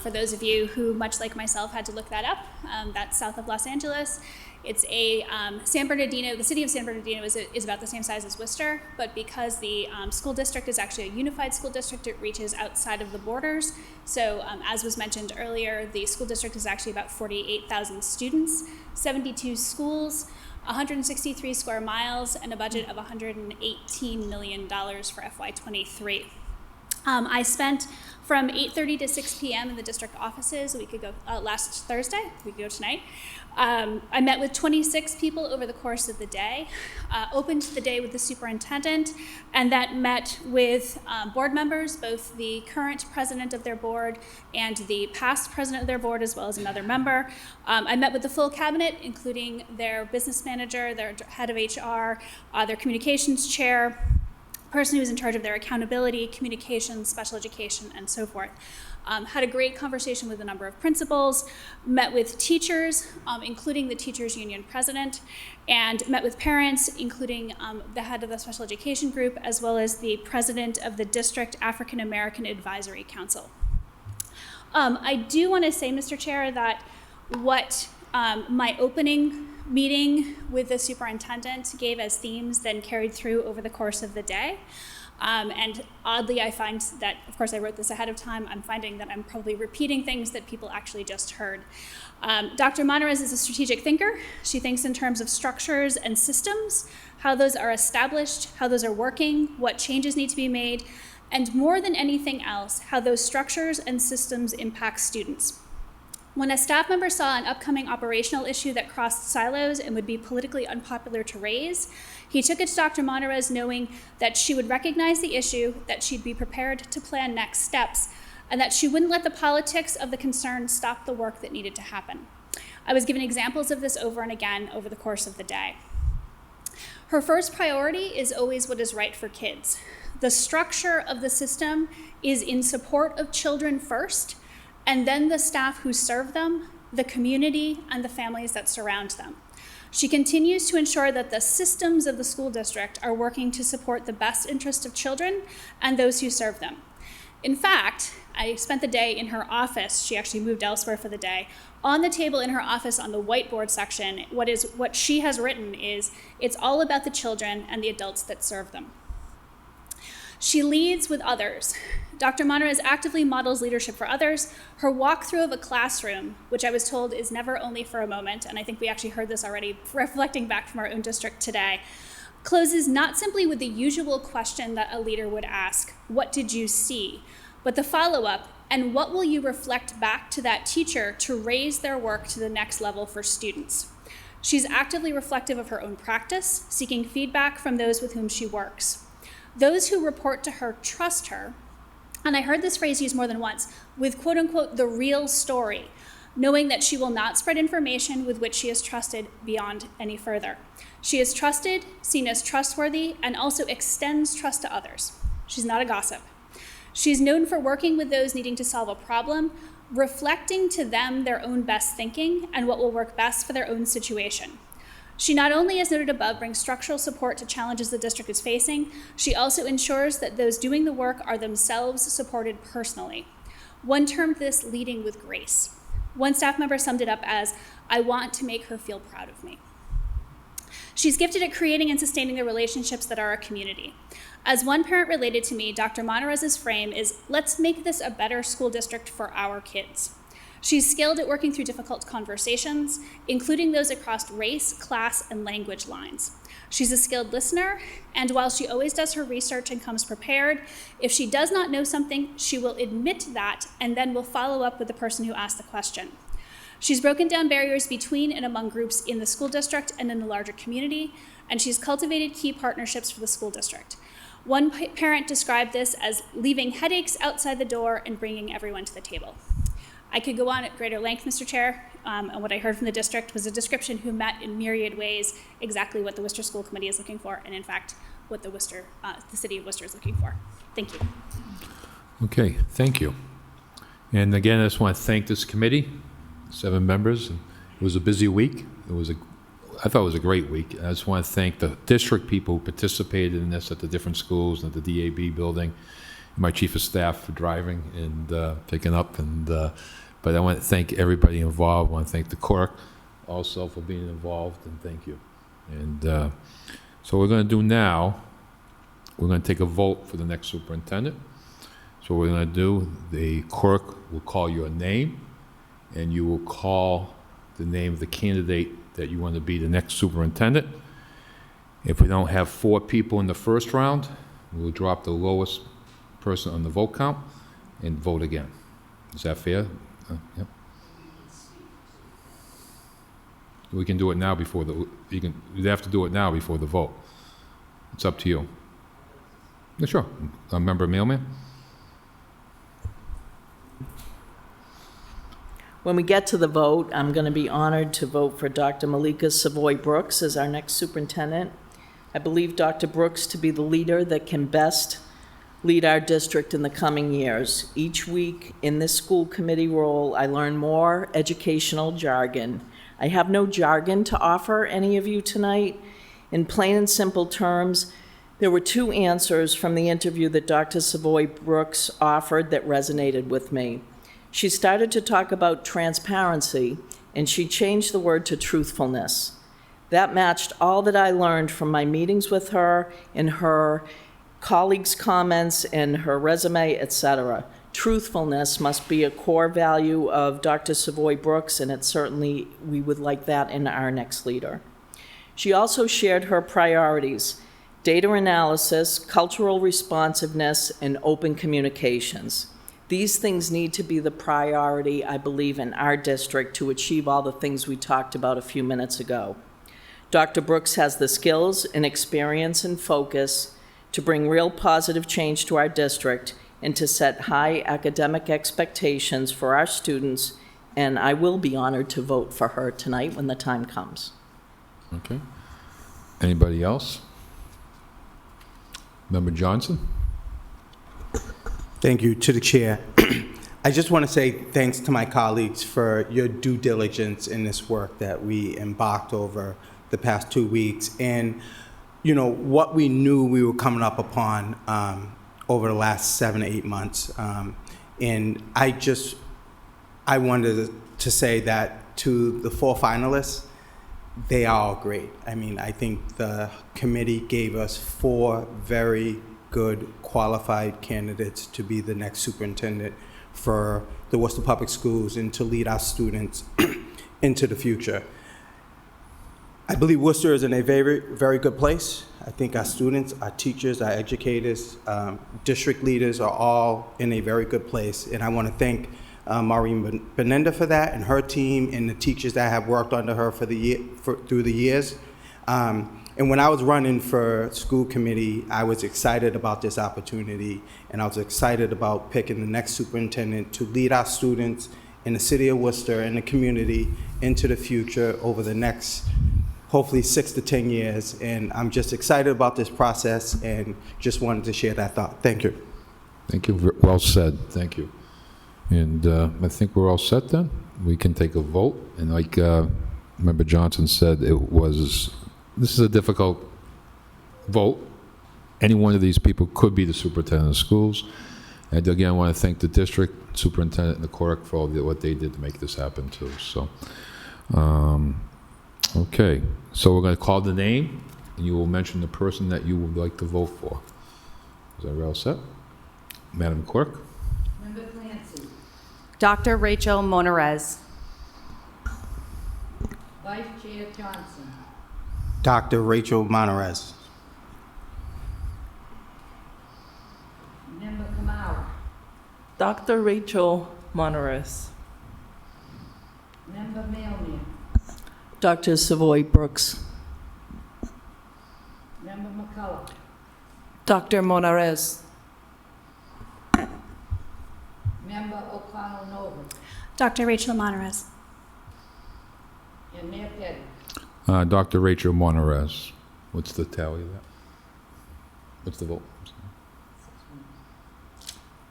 For those of you who, much like myself, had to look that up, that's south of Los Angeles. It's a San Bernardino, the city of San Bernardino is about the same size as Worcester, but because the school district is actually a unified school district, it reaches outside of the borders. So as was mentioned earlier, the school district is actually about 48,000 students, 72 schools, 163 square miles, and a budget of $118 million for FY23. I spent from 8:30 to 6 p.m. in the district offices. We could go last Thursday. We could go tonight. I met with 26 people over the course of the day, opened the day with the superintendent, and that met with board members, both the current president of their board and the past president of their board, as well as another member. I met with the full cabinet, including their business manager, their head of HR, their communications chair, person who was in charge of their accountability, communications, special education, and so forth. Had a great conversation with a number of principals, met with teachers, including the teachers union president, and met with parents, including the head of the special education group, as well as the president of the District African American Advisory Council. I do want to say, Mr. Chair, that what my opening meeting with the superintendent gave as themes then carried through over the course of the day. And oddly, I find that, of course, I wrote this ahead of time, I'm finding that I'm probably repeating things that people actually just heard. Dr. Monarrez is a strategic thinker. She thinks in terms of structures and systems, how those are established, how those are working, what changes need to be made, and more than anything else, how those structures and systems impact students. When a staff member saw an upcoming operational issue that crossed silos and would be politically unpopular to raise, he took it to Dr. Monarrez knowing that she would recognize the issue, that she'd be prepared to plan next steps, and that she wouldn't let the politics of the concern stop the work that needed to happen. I was given examples of this over and again over the course of the day. Her first priority is always what is right for kids. The structure of the system is in support of children first, and then the staff who serve them, the community, and the families that surround them. She continues to ensure that the systems of the school district are working to support the best interest of children and those who serve them. In fact, I spent the day in her office. She actually moved elsewhere for the day. On the table in her office on the whiteboard section, what she has written is, "It's all about the children and the adults that serve them." She leads with others. Dr. Monarrez actively models leadership for others. Her walkthrough of a classroom, which I was told is never only for a moment, and I think we actually heard this already reflecting back from our own district today, closes not simply with the usual question that a leader would ask, "What did you see?" but the follow-up, "And what will you reflect back to that teacher to raise their work to the next level for students?" She's actively reflective of her own practice, seeking feedback from those with whom she works. Those who report to her trust her, and I heard this phrase used more than once, with quote unquote the real story, knowing that she will not spread information with which she is trusted beyond any further. She is trusted, seen as trustworthy, and also extends trust to others. She's not a gossip. She's known for working with those needing to solve a problem, reflecting to them their own best thinking and what will work best for their own situation. She not only, as noted above, brings structural support to challenges the district is facing, she also ensures that those doing the work are themselves supported personally. One termed this leading with grace. One staff member summed it up as, "I want to make her feel proud of me." She's gifted at creating and sustaining the relationships that are a community. As one parent related to me, Dr. Monarez's frame is, "Let's make this a better school district for our kids." She's skilled at working through difficult conversations, including those across race, class, and language lines. She's a skilled listener, and while she always does her research and comes prepared, if she does not know something, she will admit that and then will follow up with the person who asked the question. She's broken down barriers between and among groups in the school district and in the larger community, and she's cultivated key partnerships for the school district. One parent described this as leaving headaches outside the door and bringing everyone to the table. I could go on at greater length, Mr. Chair, and what I heard from the district was a description who met in myriad ways exactly what the Worcester School Committee is looking for, and in fact, what the city of Worcester is looking for. Thank you. Okay, thank you. And again, I just want to thank this committee, 7 members. It was a busy week. I thought it was a great week. I just want to thank the district people who participated in this at the different schools and at the DAB building, my chief of staff for driving and picking up. But I want to thank everybody involved. I want to thank the clerk also for being involved, and thank you. And so what we're going to do now, we're going to take a vote for the next superintendent. So what we're going to do, the clerk will call your name, and you will call the name of the candidate that you want to be the next superintendent. If we don't have 4 people in the first round, we'll drop the lowest person on the vote count and vote again. Is that fair? Yep. We can do it now before you'd have to do it now before the vote. It's up to you. Yeah, sure. Member Mailman? When we get to the vote, I'm going to be honored to vote for Dr. Malika Savoy Brooks as our next superintendent. I believe Dr. Brooks to be the leader that can best lead our district in the coming years. Each week in this school committee role, I learn more educational jargon. I have no jargon to offer any of you tonight. In plain and simple terms, there were 2 answers from the interview that Dr. Savoy Brooks offered that resonated with me. She started to talk about transparency, and she changed the word to truthfulness. That matched all that I learned from my meetings with her and her colleagues' comments and her resume, etc. Truthfulness must be a core value of Dr. Savoy Brooks, and we would like that in our next leader. She also shared her priorities: data analysis, cultural responsiveness, and open communications. These things need to be the priority, I believe, in our district to achieve all the things we talked about a few minutes ago. Dr. Brooks has the skills and experience and focus to bring real positive change to our district and to set high academic expectations for our students, and I will be honored to vote for her tonight when the time comes. Okay. Anybody else? Member Johnson? Thank you to the chair. I just want to say thanks to my colleagues for your due diligence in this work that we embarked over the past 2 weeks, and what we knew we were coming up upon over the last 7 to 8 months. And I wanted to say that to the 4 finalists, they are all great. I mean, I think the committee gave us 4 very good, qualified candidates to be the next superintendent for the Worcester Public Schools and to lead our students into the future. I believe Worcester is in a very, very good place. I think our students, our teachers, our educators, district leaders are all in a very good place. And I want to thank Maureen Benenda for that, and her team, and the teachers that have worked under her through the years. And when I was running for school committee, I was excited about this opportunity, and I was excited about picking the next superintendent to lead our students in the city of Worcester and the community into the future over the next, hopefully 6 to 10 years. And I'm just excited about this process and just wanted to share that thought. Thank you. Thank you. Well said. Thank you. And I think we're all set then. We can take a vote. And like Member Johnson said, this is a difficult vote. Any one of these people could be the superintendent of schools. And again, I want to thank the district superintendent and the clerk for all what they did to make this happen too. So, okay. So we're going to call the name, and you will mention the person that you would like to vote for. Is that all set? Madam Clerk? Member Clancy. Dr. Rachel Monarrez. Vice Chair Johnson. Dr. Rachel Monarrez. Member Kamara. Dr. Rachel Monarrez. Member Mailman. Dr. Savoy Brooks. Member McCullough. Dr. Monarrez. Member O'Connell Nova. Dr. Rachel Monarrez. And Mayor Petty. Dr. Rachel Monarrez. What's the tally of that? What's the vote?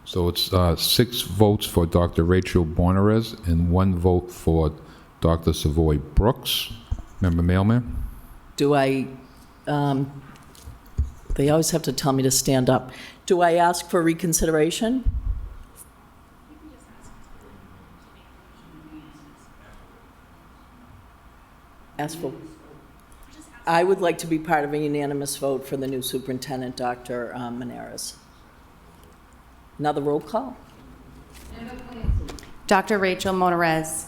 So it's 6 votes for Dr. Rachel Monarrez and 1 vote for Dr. Savoy Brooks. Member Mailman? Do I, they always have to tell me to stand up. Do I ask for reconsideration? Ask for, I would like to be part of a unanimous vote for the new superintendent, Dr. Monarrez. Another roll call? Member Clancy. Dr. Rachel Monarrez.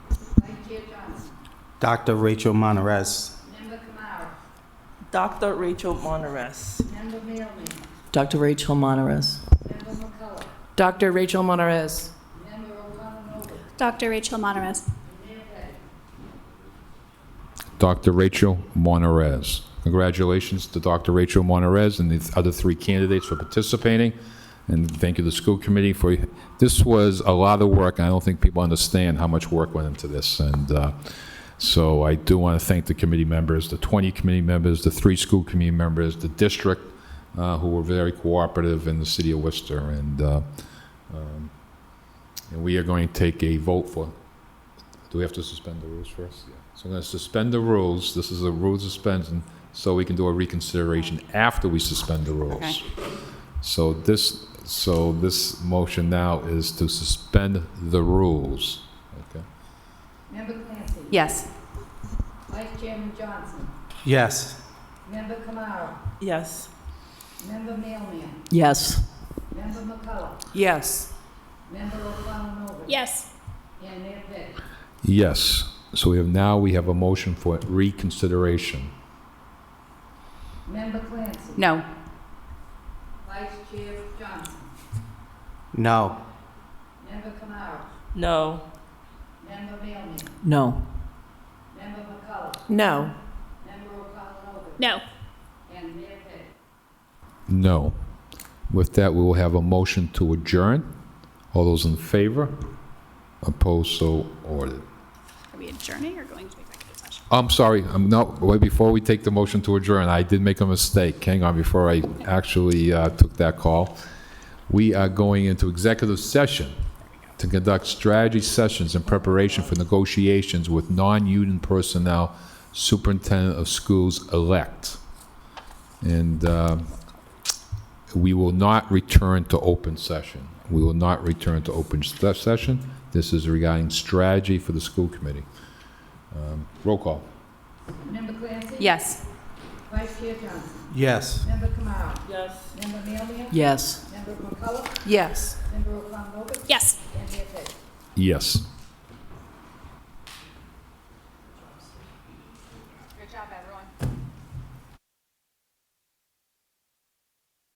Vice Chair Johnson. Dr. Rachel Monarrez. Member Kamara. Dr. Rachel Monarrez. Member Mailman. Dr. Rachel Monarrez. Member McCullough. Dr. Rachel Monarrez. Member O'Connell Nova. Dr. Rachel Monarrez. Mayor Petty. Dr. Rachel Monarrez. Congratulations to Dr. Rachel Monarrez and the other 3 candidates for participating. And thank you to the school committee for, this was a lot of work. I don't think people understand how much work went into this. And so I do want to thank the committee members, the 20 committee members, the 3 school committee members, the district, who were very cooperative in the city of Worcester. And we are going to take a vote for, do we have to suspend the rules first? Yeah. So I'm going to suspend the rules. This is a rule suspension, so we can do a reconsideration after we suspend the rules. Okay. So this motion now is to suspend the rules. Okay. Member Clancy. Yes. Vice Chairman Johnson. Yes. Member Kamara. Yes. Member Mailman. Yes. Member McCullough. Yes. Member O'Connell Nova. Yes. And Mayor Petty. Yes. So we have a motion for reconsideration. Member Clancy. No. Vice Chair Johnson. No. Member Kamara. No. Member Mailman. No. Member McCullough. No. Member O'Connell Nova. No. And Mayor Petty. No. With that, we will have a motion to adjourn. All those in favor? Opposed? So ordered. Are we adjourning or going to executive session? I'm sorry. No, wait, before we take the motion to adjourn, I did make a mistake. Hang on, before I actually took that call. We are going into executive session to conduct strategy sessions in preparation for negotiations with non-union personnel Superintendent of Schools-elect. And we will not return to open session. We will not return to open session. This is regarding strategy for the school committee. Roll call. Member Clancy? Yes. Vice Chair Johnson? Yes. Member Kamara? Yes. Member Manley? Yes. Member McCullough? Yes. Member O'Connor? Yes. And Mayor Taylor? Yes.